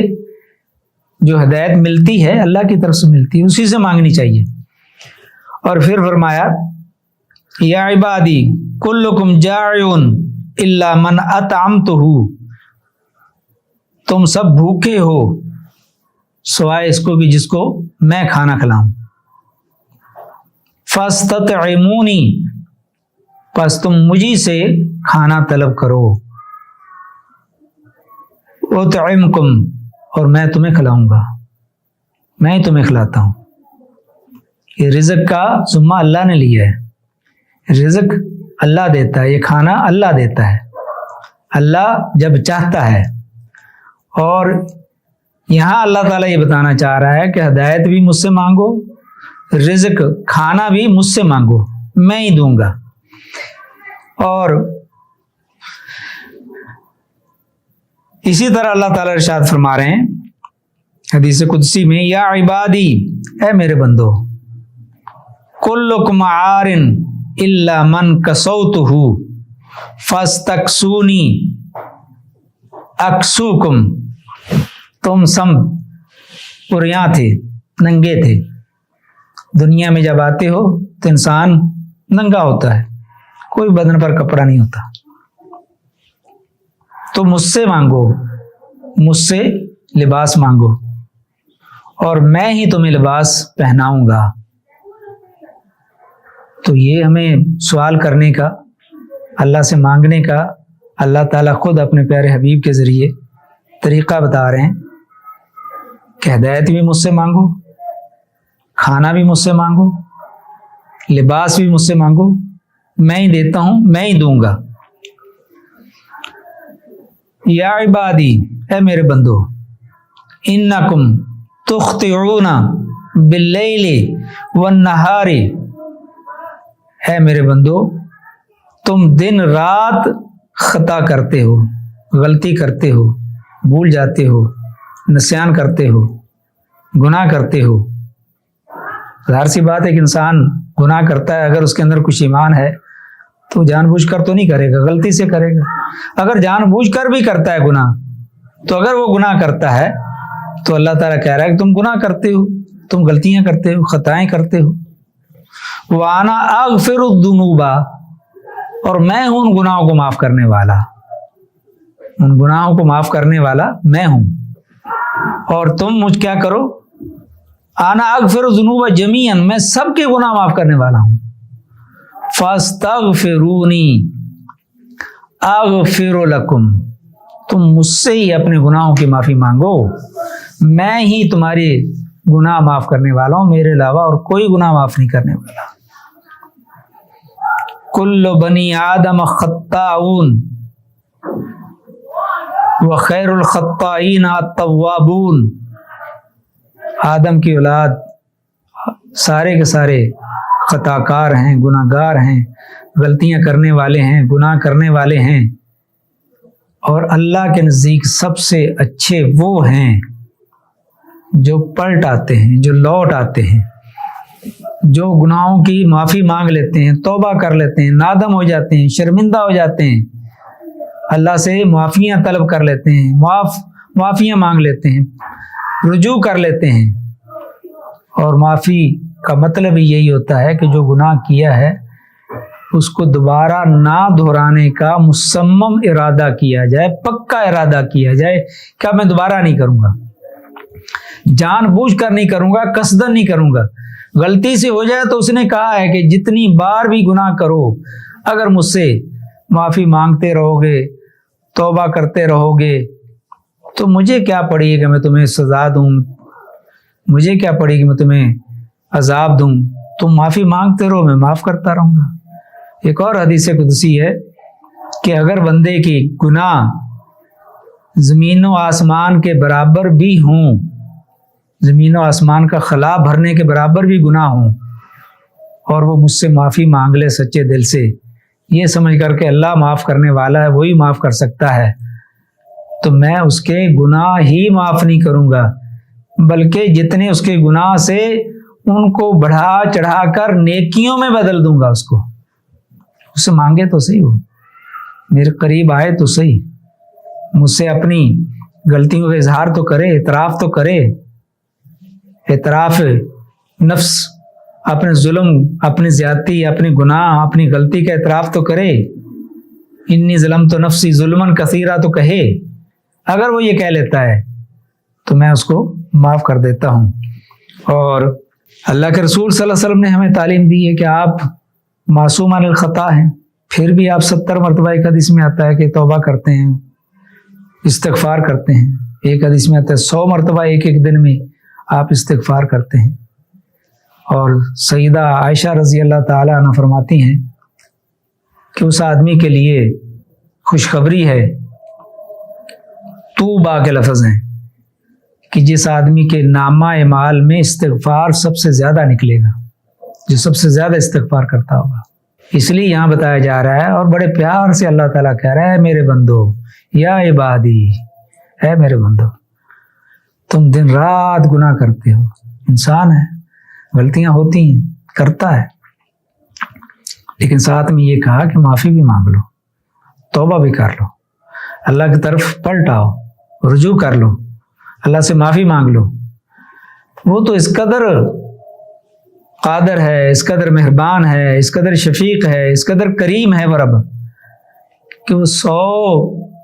Speaker 1: جو ہدایت ملتی ہے اللہ کی طرف سے ملتی ہے، اسی سے مانگنی چاہیے۔ اور پھر فرمایا یا عبادی کلکم جائعون الا من اطعمتہ، تم سب بھوکے ہو سوائے اس کو بھی جس کو میں کھانا کھلاؤں۔ فاستطعمونی، پس تم مجھی سے کھانا طلب کرو۔ اطعمکم، اور میں تمہیں کھلاؤں گا، میں ہی تمہیں کھلاتا ہوں۔ یہ رزق کا ذمہ اللہ نے لیا ہے، رزق اللہ دیتا ہے، یہ کھانا اللہ دیتا ہے، اللہ جب چاہتا ہے۔ اور یہاں اللہ تعالیٰ یہ بتانا چاہ رہا ہے کہ ہدایت بھی مجھ سے مانگو، رزق کھانا بھی مجھ سے مانگو، میں ہی دوں گا۔ اور اسی طرح اللہ تعالیٰ ارشاد فرما رہے ہیں حدیث قدسی میں، یا عبادی، اے میرے بندو، کلکم عار الا من کسوتہ فاستکسونی اکسوکم، تم سب پریاں تھے، ننگے تھے۔ دنیا میں جب آتے ہو تو انسان ننگا ہوتا ہے، کوئی بدن پر کپڑا نہیں ہوتا، تو مجھ سے مانگو، مجھ سے لباس مانگو اور میں ہی تمہیں لباس پہناؤں گا۔ تو یہ ہمیں سوال کرنے کا، اللہ سے مانگنے کا اللہ تعالیٰ خود اپنے پیارے حبیب کے ذریعے طریقہ بتا رہے ہیں کہ ہدایت بھی مجھ سے مانگو، کھانا بھی مجھ سے مانگو، لباس بھی مجھ سے مانگو، میں ہی دیتا ہوں، میں ہی دوں گا۔ یا عبادی، اے میرے بندو، انکم تخطئون باللیل والنہار، اے میرے بندو تم دن رات خطا کرتے ہو، غلطی کرتے ہو، بھول جاتے ہو، نسیان کرتے ہو، گناہ کرتے ہو۔ ظاہر سی بات ہے کہ انسان گناہ کرتا ہے، اگر اس کے اندر کچھ ایمان ہے تو جان بوجھ کر تو نہیں کرے گا، غلطی سے کرے گا۔ اگر جان بوجھ کر بھی کرتا ہے گناہ، تو اگر وہ گناہ کرتا ہے تو اللہ تعالیٰ کہہ رہا ہے کہ تم گناہ کرتے ہو، تم غلطیاں کرتے ہو، خطائیں کرتے ہو۔ وَأَنَا أَغْفِرُ الذُّنُوبَ، اور میں ہوں ان گناہوں کو معاف کرنے والا، ان گناہوں کو معاف کرنے والا میں ہوں۔ اور تم مجھ کیا کرو، انا اغفر الذنوب جميعا، میں سب کے گناہ معاف کرنے والا ہوں۔ فاستغفرونی اغفر لکم، تم مجھ سے ہی اپنے گناہوں کی معافی مانگو، میں ہی تمہاری گناہ معاف کرنے والا ہوں، میرے علاوہ اور کوئی گناہ معاف نہیں کرنے والا۔ کل بنی آدم خطاؤن وخیر الخطائین التوابون، آدم کی اولاد سارے کے سارے خطا کار ہیں، گناہ گار ہیں، غلطیاں کرنے والے ہیں، گناہ کرنے والے ہیں، اور اللہ کے نزدیک سب سے اچھے وہ ہیں جو پلٹ آتے ہیں، جو لوٹ آتے ہیں، جو گناہوں کی معافی مانگ لیتے ہیں، توبہ کر لیتے ہیں، نادم ہو جاتے ہیں، شرمندہ ہو جاتے ہیں، اللہ سے معافیاں طلب کر لیتے ہیں، معافیاں مانگ لیتے ہیں، رجوع کر لیتے ہیں۔ اور معافی کا مطلب ہی یہی ہوتا ہے کہ جو گناہ کیا ہے اس کو دوبارہ نہ دہرانے کا مصمم ارادہ کیا جائے، پکا ارادہ کیا جائے کہ اب میں دوبارہ نہیں کروں گا، جان بوجھ کر نہیں کروں گا، قصدن نہیں کروں گا۔ غلطی سے ہو جائے تو اس نے کہا ہے کہ جتنی بار بھی گناہ کرو، اگر مجھ سے معافی مانگتے رہو گے، توبہ کرتے رہو گے، تو مجھے کیا پڑے گا میں تمہیں سزا دوں، مجھے کیا پڑے گی میں تمہیں عذاب دوں، تم معافی مانگتے رہو، میں معاف کرتا رہوں گا۔ ایک اور حدیث قدسی ہے کہ اگر بندے کی گناہ زمین و آسمان کے برابر بھی ہوں، زمین و آسمان کا خلا بھرنے کے برابر بھی گناہ ہوں، اور وہ مجھ سے معافی مانگ لے سچے دل سے، یہ سمجھ کر کے اللہ معاف کرنے والا ہے، وہی معاف کر سکتا ہے، تو میں اس کے گناہ ہی معاف نہیں کروں گا، بلکہ جتنے اس کے گناہ سے ان کو بڑھا چڑھا کر نیکیوں میں بدل دوں گا۔ اس کو اس سے مانگے تو صحیح، وہ میرے قریب آئے تو صحیح، مجھ سے اپنی غلطیوں کا اظہار تو کرے، اعتراف تو کرے، اعتراف نفس، اپنے ظلم، اپنی زیادتی، اپنی گناہ، اپنی غلطی کا اعتراف تو کرے، انی ظلمت نفسی ظلما کثیرا تو کہے۔ اگر وہ یہ کہہ لیتا ہے تو میں اس کو معاف کر دیتا ہوں۔ اور اللہ کے رسول صلی اللہ علیہ وسلم نے ہمیں تعلیم دی ہے کہ آپ معصوم عن الخطا ہیں، پھر بھی آپ 70 مرتبہ، ایک حدیث میں آتا ہے کہ توبہ کرتے ہیں، استغفار کرتے ہیں، ایک حدیث میں آتا ہے 100 مرتبہ ایک ایک دن میں آپ استغفار کرتے ہیں۔ اور سیدہ عائشہ رضی اللہ تعالی عنہ فرماتی ہیں کہ اس آدمی کے لیے خوشخبری ہے، توبہ کے لفظ ہیں، کہ جس آدمی کے نامہ اعمال میں استغفار سب سے زیادہ نکلے گا، جو سب سے زیادہ استغفار کرتا ہوگا۔ اس لیے یہاں بتایا جا رہا ہے، اور بڑے پیار سے اللہ تعالیٰ کہہ رہا ہے، میرے بندو، یا عبادی، اے میرے بندو، تم دن رات گناہ کرتے ہو، انسان ہے، غلطیاں ہوتی ہیں، کرتا ہے، لیکن ساتھ میں یہ کہا کہ معافی بھی مانگ لو، توبہ بھی کر لو، اللہ کی طرف پلٹ آؤ، رجوع کر لو، اللہ سے معافی مانگ لو۔ وہ تو اس قدر قادر ہے، اس قدر مہربان ہے، اس قدر شفیق ہے، اس قدر کریم ہے وہ رب، کہ وہ 100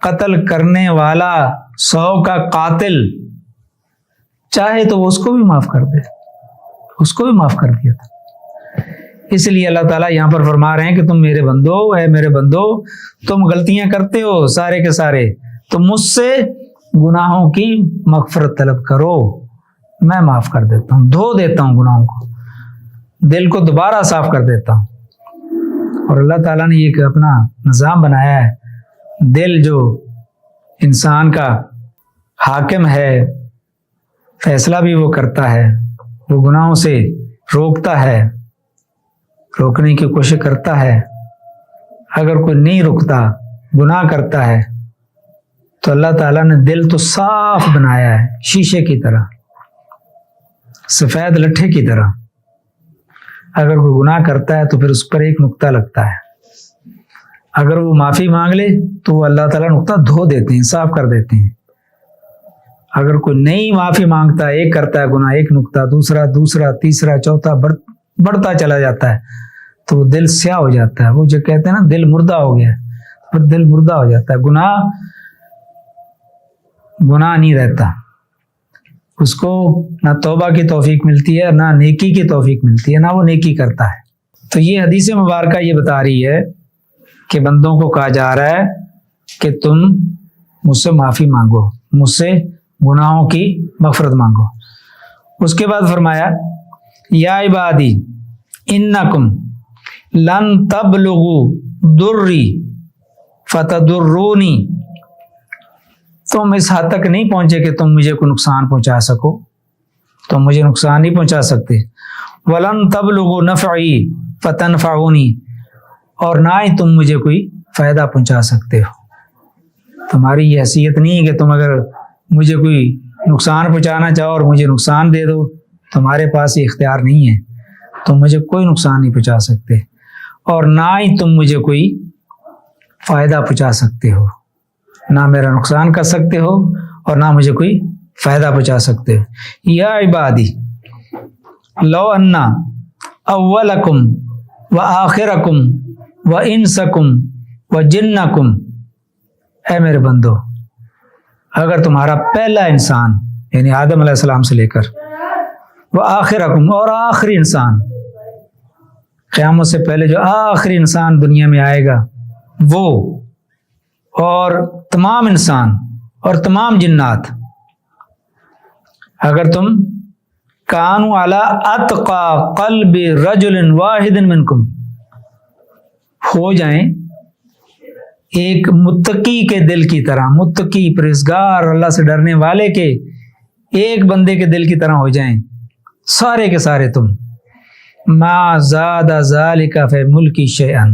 Speaker 1: قتل کرنے والا، 100 کا قاتل چاہے تو وہ اس کو بھی معاف کر دے، اس کو بھی معاف کر دیا تھا۔ اس لیے اللہ تعالیٰ یہاں پر فرما رہے ہیں کہ تم میرے بندو، اے میرے بندو، تم غلطیاں کرتے ہو سارے کے سارے، تو مجھ سے گناہوں کی مغفرت طلب کرو، میں معاف کر دیتا ہوں، دھو دیتا ہوں گناہوں کو، دل کو دوبارہ صاف کر دیتا ہوں۔ اور اللہ تعالیٰ نے ایک اپنا نظام بنایا ہے، دل جو انسان کا حاکم ہے، فیصلہ بھی وہ کرتا ہے، وہ گناہوں سے روکتا ہے، روکنے کی کوشش کرتا ہے۔ اگر کوئی نہیں رکتا، گناہ کرتا ہے، تو اللہ تعالیٰ نے دل تو صاف بنایا ہے، شیشے کی طرح، سفید لٹھے کی طرح۔ اگر کوئی گناہ کرتا ہے تو پھر اس پر ایک نقطہ لگتا ہے، اگر وہ معافی مانگ لے تو وہ اللہ تعالیٰ نقطہ دھو دیتے ہیں، صاف کر دیتے ہیں۔ اگر کوئی نہیں معافی مانگتا، ایک کرتا ہے گناہ، ایک نقطہ، دوسرا، تیسرا، چوتھا، بڑھتا چلا جاتا ہے، تو وہ دل سیاہ ہو جاتا ہے۔ وہ جو کہتے ہیں نا دل مردہ ہو گیا، پھر دل مردہ ہو جاتا ہے، گناہ نہیں رہتا، اس کو نہ توبہ کی توفیق ملتی ہے، نہ نیکی کی توفیق ملتی ہے، نہ وہ نیکی کرتا ہے۔ تو یہ حدیث مبارکہ یہ بتا رہی ہے کہ بندوں کو کہا جا رہا ہے کہ تم مجھ سے معافی مانگو، مجھ سے گناہوں کی مغفرت مانگو۔ اس کے بعد فرمایا، یا عبادی انکم لن تبلغوا ضری فتضرونی، تم اس حد تک نہیں پہنچے کہ تم مجھے کوئی نقصان پہنچا سکو، تم مجھے نقصان نہیں پہنچا سکتے۔ ولن تبلغوا نفعی فتنفعونی، اور نہ ہی تم مجھے کوئی فائدہ پہنچا سکتے ہو۔ تمہاری یہ حیثیت نہیں ہے کہ تم اگر مجھے کوئی نقصان پہنچانا چاہو اور مجھے نقصان دے دو، تمہارے پاس یہ اختیار نہیں ہے، تم مجھے کوئی نقصان نہیں پہنچا سکتے، اور نہ ہی تم مجھے کوئی فائدہ پہنچا سکتے ہو، نہ میرا نقصان کر سکتے ہو اور نہ مجھے کوئی فائدہ پہنچا سکتے ہو۔ یا عبادی لو ان اولکم و آخرکم و انسکم و جنکم، اے میرے بندو، اگر تمہارا پہلا انسان یعنی آدم علیہ السلام سے لے کر وہ آخرکم، اور آخری انسان، قیامت سے پہلے جو آخری انسان دنیا میں آئے گا وہ، اور تمام انسان اور تمام جنات، اگر تم کانوا علی اتقى قلب رجل واحد منکم، ہو جائیں ایک متقی کے دل کی طرح، متقی پرہیزگار اللہ سے ڈرنے والے کے ایک بندے کے دل کی طرح ہو جائیں سارے کے سارے تم، ما زاد ذالک فی ملکی شیئا،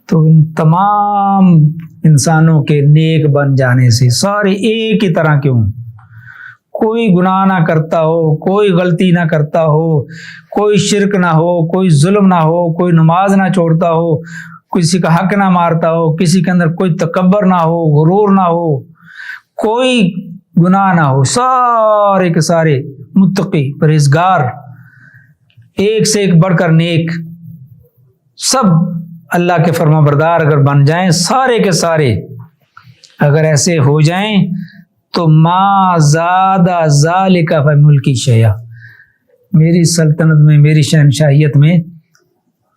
Speaker 1: تو ان تمام انسانوں کے نیک بن جانے سے، سارے ایک ہی طرح کیوں، کوئی گناہ نہ کرتا ہو، کوئی غلطی نہ کرتا ہو، کوئی شرک نہ ہو، کوئی ظلم نہ ہو، کوئی نماز نہ چھوڑتا ہو، کسی کا حق نہ مارتا ہو، کسی کے اندر کوئی تکبر نہ ہو، غرور نہ ہو، کوئی گناہ نہ ہو، سارے کے سارے متقی پرہیزگار، ایک سے ایک بڑھ کر نیک، سب اللہ کے فرما بردار اگر بن جائیں سارے کے سارے، اگر ایسے ہو جائیں تو ما زاد ذالک فی ملکی شیئا، میری سلطنت میں، میری شہنشاہیت میں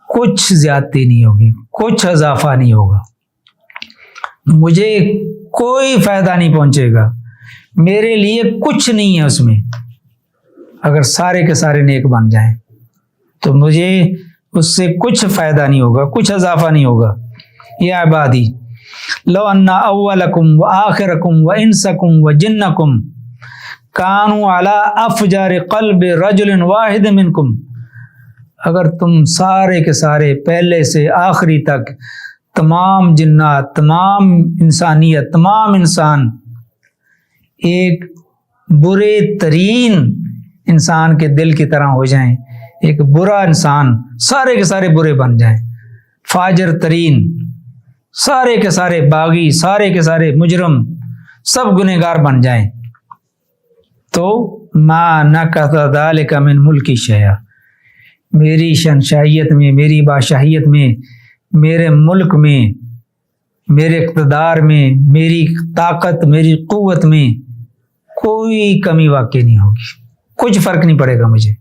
Speaker 1: کچھ زیادتی نہیں ہوگی، کچھ اضافہ نہیں ہوگا، مجھے کوئی فائدہ نہیں پہنچے گا، میرے لیے کچھ نہیں ہے اس میں، اگر سارے کے سارے نیک بن جائیں تو مجھے اس سے کچھ فائدہ نہیں ہوگا، کچھ اضافہ نہیں ہوگا۔ یا عبادی لو ان اولکم وآخرکم وانسکم وجنکم کانوا علی افجار قلب رجل واحد منکم، اگر تم سارے کے سارے پہلے سے آخری تک، تمام جنات، تمام انسانیت، تمام انسان ایک برے ترین انسان کے دل کی طرح ہو جائیں، ایک برا انسان، سارے کے سارے برے بن جائیں، فاجر ترین، سارے کے سارے باغی، سارے کے سارے مجرم، سب گنہگار بن جائیں، تو ما نقض ذلک من ملکی شیئا، میری شہنشاہیت میں، میری بادشاہیت میں، میرے ملک میں، میرے اقتدار میں، میری طاقت، میری قوت میں کوئی کمی واقع نہیں ہوگی، کچھ فرق نہیں پڑے گا مجھے۔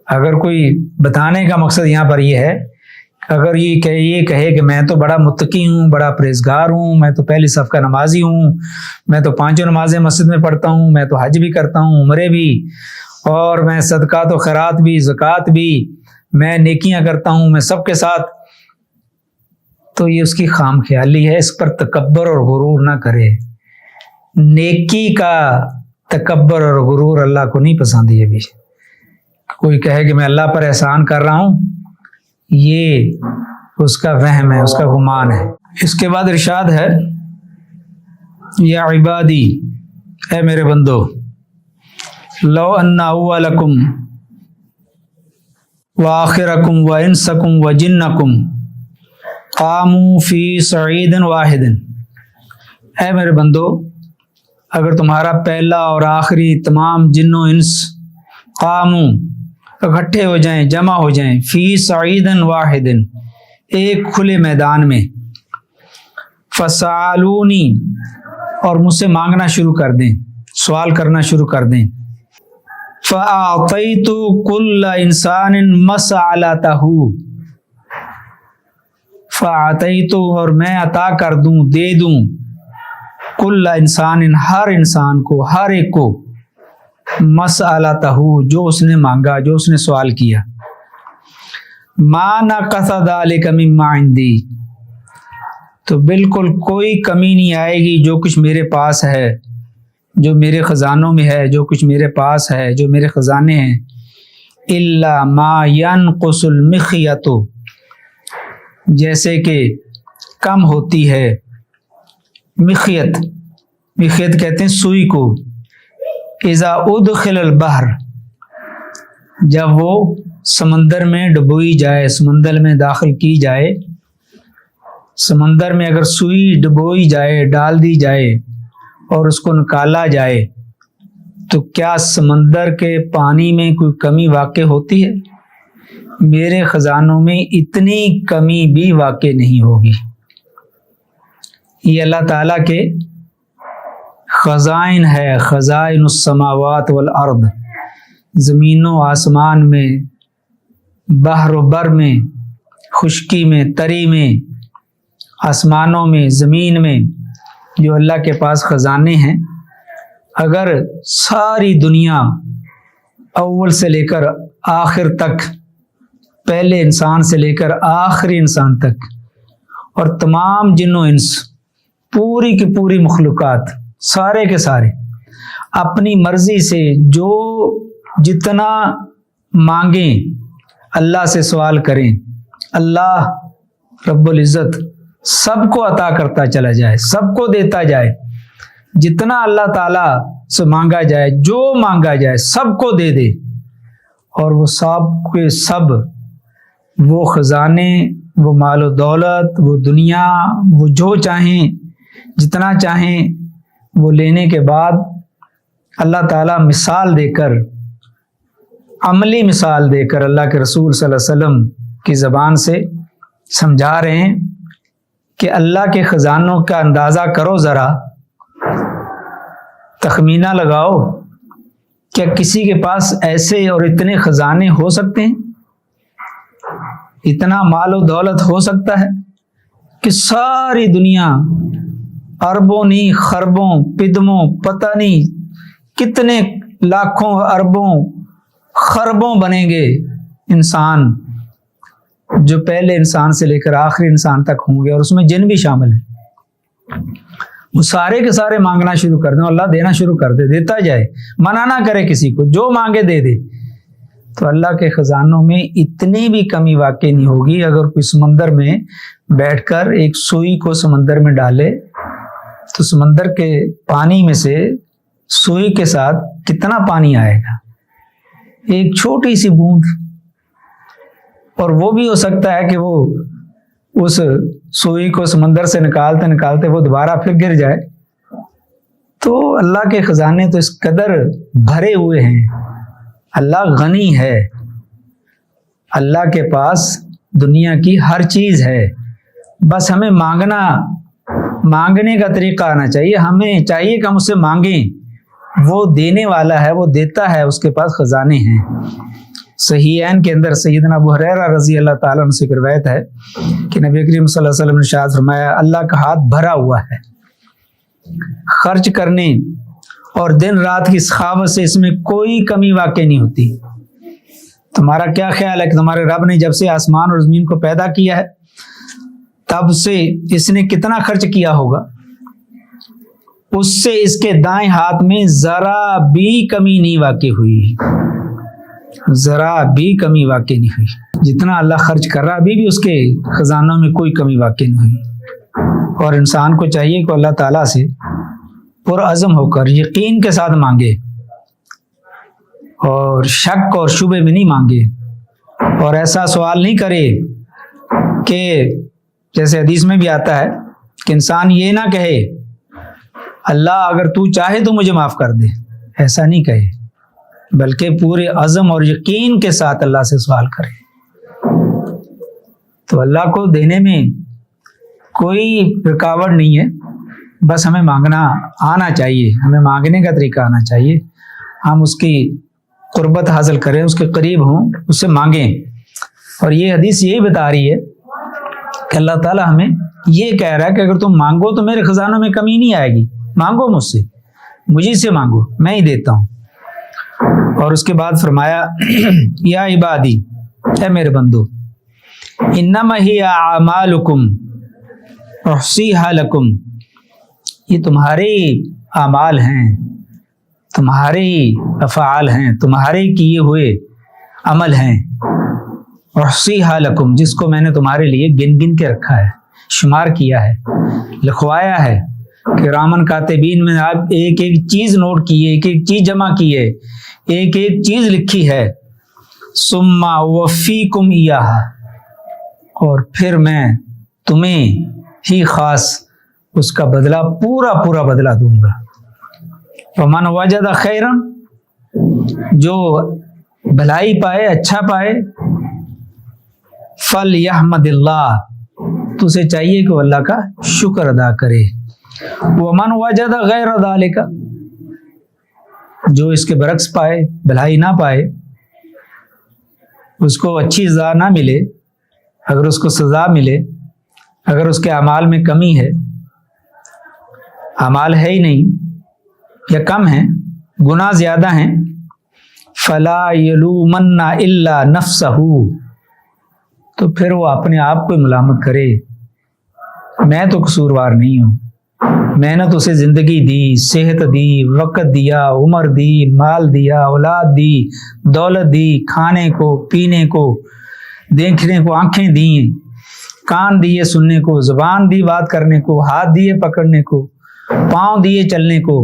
Speaker 1: اگر کوئی بتانے کا مقصد یہاں پر یہ ہے، اگر یہ کہے کہ میں تو بڑا متقی ہوں، بڑا پرہیزگار ہوں، میں تو پہلی صف کا نمازی ہوں، میں تو 5 نمازیں مسجد میں پڑھتا ہوں، میں تو حج بھی کرتا ہوں، عمرے بھی، اور میں صدقات و خیرات بھی، زکوٰۃ بھی، میں نیکیاں کرتا ہوں، میں سب کے ساتھ، تو یہ اس کی خام خیالی ہے، اس پر تکبر اور غرور نہ کرے۔ نیکی کا تکبر اور غرور اللہ کو نہیں پسند۔ یہ بھی کوئی کہے کہ میں اللہ پر احسان کر رہا ہوں، یہ اس کا وہم ہے، اس کا گمان ہے۔ اس کے بعد ارشاد ہے، یا عبادی، اے میرے بندو، لو ان اولکم وآخرکم وانسکم وجنکم قاموا فی صعید واحد، اے میرے بندو، اگر تمہارا پہلا اور آخری تمام جن و انس قاموا، اکٹھے ہو جائیں، جمع ہو جائیں، فی صعید واحد، ایک کھلے میدان میں، فسألونی، اور مجھ سے مانگنا شروع کر دیں، سوال کرنا شروع کر دیں، فأعطیت کل انسان مسألتہ، فأعطیت، اور میں عطا کر دوں، دے دوں، کل انسان، ہر انسان کو، ہر ایک کو، مسألتہ، جو اس نے مانگا، جو اس نے سوال کیا، ما نقص ذلک مما عندی، تو بالکل کوئی کمی نہیں آئے گی جو کچھ میرے پاس ہے، جو میرے خزانوں میں ہے، جو کچھ میرے پاس ہے، جو میرے خزانے ہیں، الا ما ينقص المخیۃ، جیسے کہ کم ہوتی ہے مخیت، مخیت کہتے ہیں سوئی کو، اذا ادخل البحر، جب وہ سمندر میں ڈبوئی جائے، سمندر میں داخل کی جائے، سمندر میں اگر سوئی ڈبوئی جائے، ڈال دی جائے اور اس کو نکالا جائے، تو کیا سمندر کے پانی میں کوئی کمی واقع ہوتی ہے؟ میرے خزانوں میں اتنی کمی بھی واقع نہیں ہوگی۔ یہ اللہ تعالیٰ کے خزائن ہے، خزائن السماوات والارض، زمین و آسمان میں، بحر و بر میں، خشکی میں، تری میں، آسمانوں میں، زمین میں، جو اللہ کے پاس خزانے ہیں، اگر ساری دنیا اول سے لے کر آخر تک، پہلے انسان سے لے کر آخری انسان تک، اور تمام جن و انس، پوری کی پوری مخلوقات، سارے کے سارے اپنی مرضی سے جو جتنا مانگیں اللہ سے سوال کریں، اللہ رب العزت سب کو عطا کرتا چلا جائے، سب کو دیتا جائے، جتنا اللہ تعالیٰ سے مانگا جائے، جو مانگا جائے سب کو دے دے، اور وہ سب کے سب وہ خزانے، وہ مال و دولت، وہ دنیا، وہ جو چاہیں جتنا چاہیں وہ لینے کے بعد اللہ تعالیٰ مثال دے کر، عملی مثال دے کر اللہ کے رسول صلی اللہ علیہ وسلم کی زبان سے سمجھا رہے ہیں کہ اللہ کے خزانوں کا اندازہ کرو، ذرا تخمینہ لگاؤ، کیا کسی کے پاس ایسے اور اتنے خزانے ہو سکتے ہیں؟ اتنا مال و دولت ہو سکتا ہے کہ ساری دنیا اربوں نہیں خربوں پدموں پتہ نہیں کتنے لاکھوں اربوں خربوں بنیں گے انسان، جو پہلے انسان سے لے کر آخری انسان تک ہوں گے، اور اس میں جن بھی شامل ہیں، وہ سارے کے سارے مانگنا شروع کر دیں، اللہ دینا شروع کر دے، دیتا جائے، منع نہ کرے کسی کو، جو مانگے دے دے، تو اللہ کے خزانوں میں اتنی بھی کمی واقع نہیں ہوگی۔ اگر کوئی سمندر میں بیٹھ کر ایک سوئی کو سمندر میں ڈالے تو سمندر کے پانی میں سے سوئی کے ساتھ کتنا پانی آئے گا؟ ایک چھوٹی سی بوند، اور وہ بھی ہو سکتا ہے کہ وہ اس سوئی کو سمندر سے نکالتے نکالتے وہ دوبارہ پھر گر جائے۔ تو اللہ کے خزانے تو اس قدر بھرے ہوئے ہیں، اللہ غنی ہے، اللہ کے پاس دنیا کی ہر چیز ہے، بس ہمیں مانگنے کا طریقہ آنا چاہیے، ہمیں چاہیے کہ ہم اس سے مانگیں، وہ دینے والا ہے، وہ دیتا ہے، اس کے پاس خزانے ہیں۔ صحیحین کے اندر سیدنا ابو ہریرہ رضی اللہ تعالیٰ عنہ سے روایت ہے کہ نبی کریم صلی اللہ علیہ وسلم نے ارشاد فرمایا، اللہ کا ہاتھ بھرا ہوا ہے خرچ کرنے اور دن رات کی سخاوت سے، اس میں کوئی کمی واقع نہیں ہوتی۔ تمہارا کیا خیال ہے کہ تمہارے رب نے جب سے آسمان اور زمین کو پیدا کیا ہے تب سے اس نے کتنا خرچ کیا ہوگا؟ اس سے اس کے دائیں ہاتھ میں ذرا بھی کمی نہیں واقع ہوئی، ذرا بھی کمی واقع نہیں ہوئی۔ جتنا اللہ خرچ کر رہا ابھی بھی اس کے خزانوں میں کوئی کمی واقع نہیں ہوئی۔ اور انسان کو چاہیے کہ اللہ تعالیٰ سے پرعزم ہو کر یقین کے ساتھ مانگے، اور شک اور شبے میں نہیں مانگے، اور ایسا سوال نہیں کرے کہ جیسے حدیث میں بھی آتا ہے کہ انسان یہ نہ کہے اللہ اگر تو چاہے تو مجھے معاف کر دے، ایسا نہیں کہے، بلکہ پورے عزم اور یقین کے ساتھ اللہ سے سوال کرے۔ تو اللہ کو دینے میں کوئی رکاوٹ نہیں ہے، بس ہمیں مانگنا آنا چاہیے، ہمیں مانگنے کا طریقہ آنا چاہیے، ہم اس کی قربت حاصل کریں، اس کے قریب ہوں، اس سے مانگیں۔ اور یہ حدیث یہی بتا رہی ہے کہ اللہ تعالیٰ ہمیں یہ کہہ رہا ہے کہ اگر تم مانگو تو میرے خزانوں میں کمی نہیں آئے گی، مانگو مجھ سے، مجھے سے مانگو، میں ہی دیتا ہوں۔ اور اس کے بعد فرمایا یا عبادی، اے میرے بندو، انما ہی اعمالکم احصیھا لکم، یہ تمہارے اعمال ہیں، تمہارے افعال ہیں، تمہارے کیے ہوئے عمل ہیں، احصیھا لکم، جس کو میں نے تمہارے لیے گن گن کے رکھا ہے، شمار کیا ہے، لکھوایا ہے، کرامن کاتبین میں آپ ایک ایک چیز نوٹ کی ہے، ایک ایک چیز جمع کی ہے، ایک ایک چیز لکھی ہے، ثم اوفیکم ایہا، اور پھر میں تمہیں ہی خاص اس کا بدلہ پورا پورا بدلہ دوں گا۔ فمن وجد خیرا، جو بھلائی پائے، اچھا پائے، فلیحمد اللہ، تو اسے چاہیے کہ وہ اللہ کا شکر ادا کرے۔ ومن وجد غیر ذالک، جو اس کے برعکس پائے، بھلائی نہ پائے، اس کو اچھی سزا نہ ملے، اگر اس کو سزا ملے، اگر اس کے اعمال میں کمی ہے، اعمال ہے ہی نہیں یا کم ہیں، گناہ زیادہ ہیں، فلا یلومن الا نفسہ، تو پھر وہ اپنے آپ کو ملامت کرے میں تو قصوروار نہیں ہوں، میں نے تو اسے زندگی دی، صحت دی، وقت دیا، عمر دی، مال دیا، اولاد دی، دولت دی، کھانے کو، پینے کو، دیکھنے کو آنکھیں دی، کان دیے سننے کو، زبان دی بات کرنے کو، ہاتھ دیے پکڑنے کو، پاؤں دیے چلنے کو،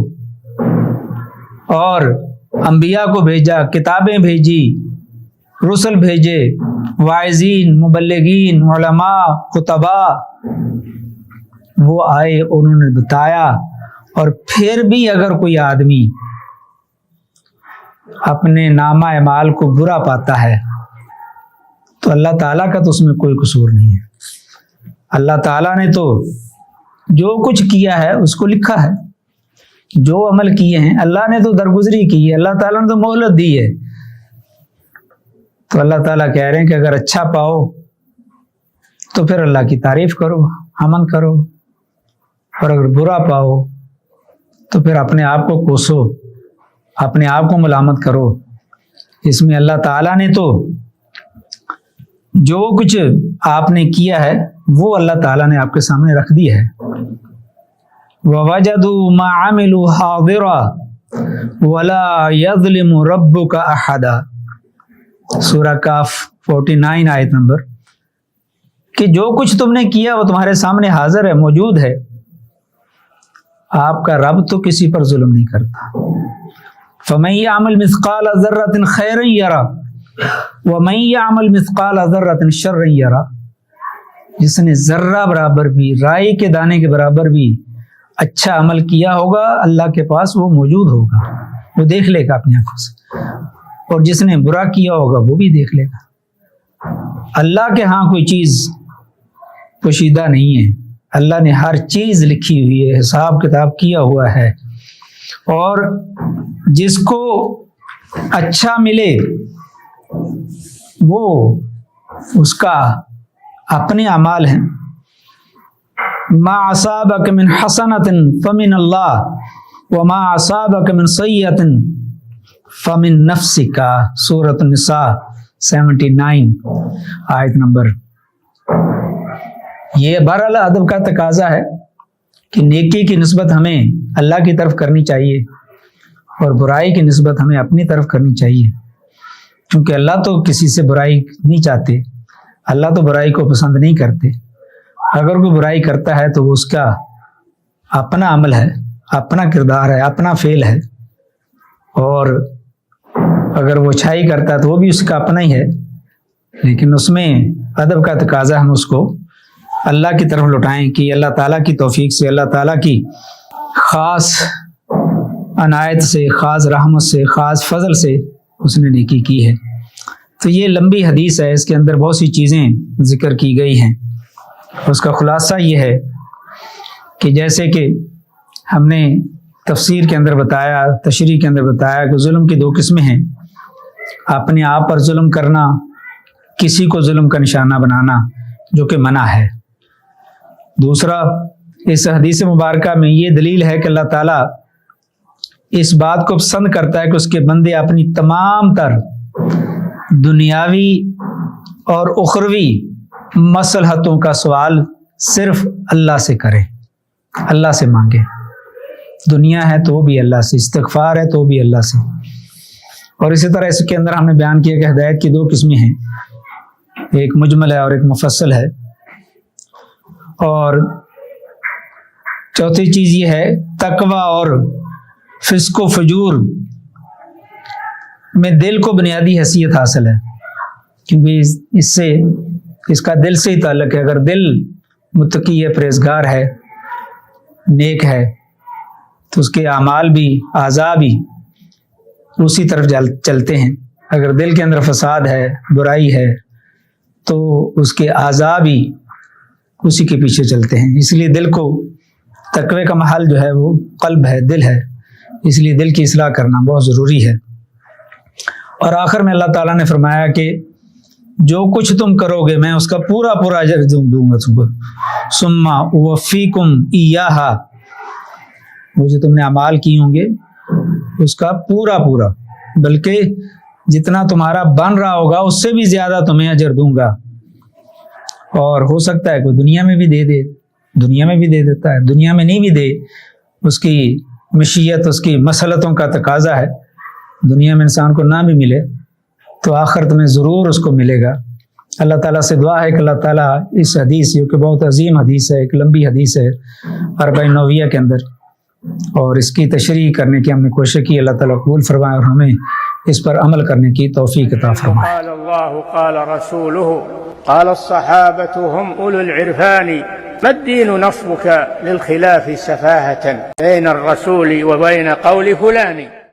Speaker 1: اور انبیاء کو بھیجا، کتابیں بھیجی، رسل بھیجے، واعظین، مبلغین، علماء، خطباء، وہ آئے، انہوں نے بتایا۔ اور پھر بھی اگر کوئی آدمی اپنے نامہ اعمال کو برا پاتا ہے تو اللہ تعالیٰ کا تو اس میں کوئی قصور نہیں ہے۔ اللہ تعالیٰ نے تو جو کچھ کیا ہے اس کو لکھا ہے، جو عمل کیے ہیں اللہ نے تو درگزری کی ہے، اللہ تعالیٰ نے تو مہلت دی ہے۔ تو اللہ تعالیٰ کہہ رہے ہیں کہ اگر اچھا پاؤ تو پھر اللہ کی تعریف کرو، حمد کرو، اور اگر برا پاؤ تو پھر اپنے آپ کو کوسو، اپنے آپ کو ملامت کرو۔ اس میں اللہ تعالیٰ نے تو جو کچھ آپ نے کیا ہے وہ اللہ تعالیٰ نے آپ کے سامنے رکھ دی ہے۔ وَوَجَدُوا مَا عَمِلُوا حَاضِرًا وَلَا يَظْلِمُ رَبُّكَ أَحَدًا، سورہ کاف 49 آیت نمبر، کہ جو کچھ تم نے کیا وہ تمہارے سامنے حاضر ہے، موجود ہے۔ آپ کا رب تو کسی پر ظلم نہیں کرتا۔ فَمَن يَعْمَلْ مِثْقَالَ ذَرَّةٍ خَيْرًا يَرَهُ وَمَن يَعْمَلْ مِثْقَالَ ذَرَّةٍ شَرًّا يَرَهُ، جس نے ذرہ برابر بھی، رائی کے دانے کے برابر بھی اچھا عمل کیا ہوگا، اللہ کے پاس وہ موجود ہوگا، وہ دیکھ لے گا اپنی آنکھوں سے، اور جس نے برا کیا ہوگا وہ بھی دیکھ لے گا۔ اللہ کے ہاں کوئی چیز پوشیدہ نہیں ہے، اللہ نے ہر چیز لکھی ہوئی ہے، حساب کتاب کیا ہوا ہے، اور جس کو اچھا ملے وہ اس کا اپنے اعمال ہیں۔ ما اصابک من حسنۃ فمن اللہ وما اصابک من سیئۃ فمن نفسک، سورۃ النساء 79 آیت نمبر۔ یہ بہرحال ادب کا تقاضا ہے کہ نیکی کی نسبت ہمیں اللہ کی طرف کرنی چاہیے اور برائی کی نسبت ہمیں اپنی طرف کرنی چاہیے، کیونکہ اللہ تو کسی سے برائی نہیں چاہتے، اللہ تو برائی کو پسند نہیں کرتے۔ اگر کوئی برائی کرتا ہے تو وہ اس کا اپنا عمل ہے، اپنا کردار ہے، اپنا فعل ہے، اور اگر وہ اچھائی کرتا ہے تو وہ بھی اس کا اپنا ہی ہے، لیکن اس میں ادب کا تقاضا ہم اس کو اللہ کی طرف لوٹائیں کہ اللہ تعالیٰ کی توفیق سے، اللہ تعالیٰ کی خاص عنایت سے، خاص رحمت سے، خاص فضل سے اس نے نیکی کی ہے۔ تو یہ لمبی حدیث ہے، اس کے اندر بہت سی چیزیں ذکر کی گئی ہیں۔ اس کا خلاصہ یہ ہے کہ جیسے کہ ہم نے تفسیر کے اندر بتایا، تشریح کے اندر بتایا کہ ظلم کی دو قسمیں ہیں، اپنے آپ پر ظلم کرنا، کسی کو ظلم کا نشانہ بنانا، جو کہ منع ہے۔ دوسرا، اس حدیث مبارکہ میں یہ دلیل ہے کہ اللہ تعالیٰ اس بات کو پسند کرتا ہے کہ اس کے بندے اپنی تمام تر دنیاوی اور اخروی مصلحتوں کا سوال صرف اللہ سے کریں، اللہ سے مانگیں۔ دنیا ہے تو وہ بھی اللہ سے، استغفار ہے تو وہ بھی اللہ سے۔ اور اسی طرح اس کے اندر ہم نے بیان کیا کہ ہدایت کی دو قسمیں ہیں، ایک مجمل ہے اور ایک مفصل ہے۔ اور چوتھی چیز یہ ہے تقوی اور فسق و فجور میں دل کو بنیادی حیثیت حاصل ہے، کیونکہ اس سے اس کا دل سے ہی تعلق ہے۔ اگر دل متقی ہے، پرہیزگار ہے، نیک ہے، تو اس کے اعمال بھی، اعضاء بھی اسی طرف چلتے ہیں۔ اگر دل کے اندر فساد ہے، برائی ہے، تو اس کے اعضاء بھی اسی کے پیچھے چلتے ہیں۔ اس لیے دل کو، تقوی کا محل جو ہے وہ قلب ہے، دل ہے، اس لیے دل کی اصلاح کرنا بہت ضروری ہے۔ اور آخر میں اللہ تعالیٰ نے فرمایا کہ جو کچھ تم کرو گے میں اس کا پورا پورا اجر دوں گا تم کو، ثم اوفیکم ایہا، وہ جو تم نے اعمال کی ہوں گے اس کا پورا پورا، بلکہ جتنا تمہارا بن رہا ہوگا اس سے بھی زیادہ تمہیں اجر دوں گا۔ اور ہو سکتا ہے کوئی دنیا میں بھی دے دے، دنیا میں بھی دے دیتا ہے، دنیا میں نہیں بھی دے، اس کی مشیت، اس کی مسلطوں کا تقاضا ہے، دنیا میں انسان کو نہ بھی ملے تو آخرت میں ضرور اس کو ملے گا۔ اللہ تعالیٰ سے دعا ہے کہ اللہ تعالیٰ اس حدیث، جو کہ بہت عظیم حدیث ہے، ایک لمبی حدیث ہے 40 نوویہ کے اندر، اور اس کی تشریح کرنے کی ہم نے کوشش کی، اللہ تعالیٰ قبول فرمائے اور ہمیں اس پر عمل کرنے کی توفیق عطا فرمائے۔
Speaker 3: قال اللہ قال رسوله قال الصحابة هم أولو العرفان ما الدين نصبك للخلاف سفاهة بين الرسول وبين قول فلان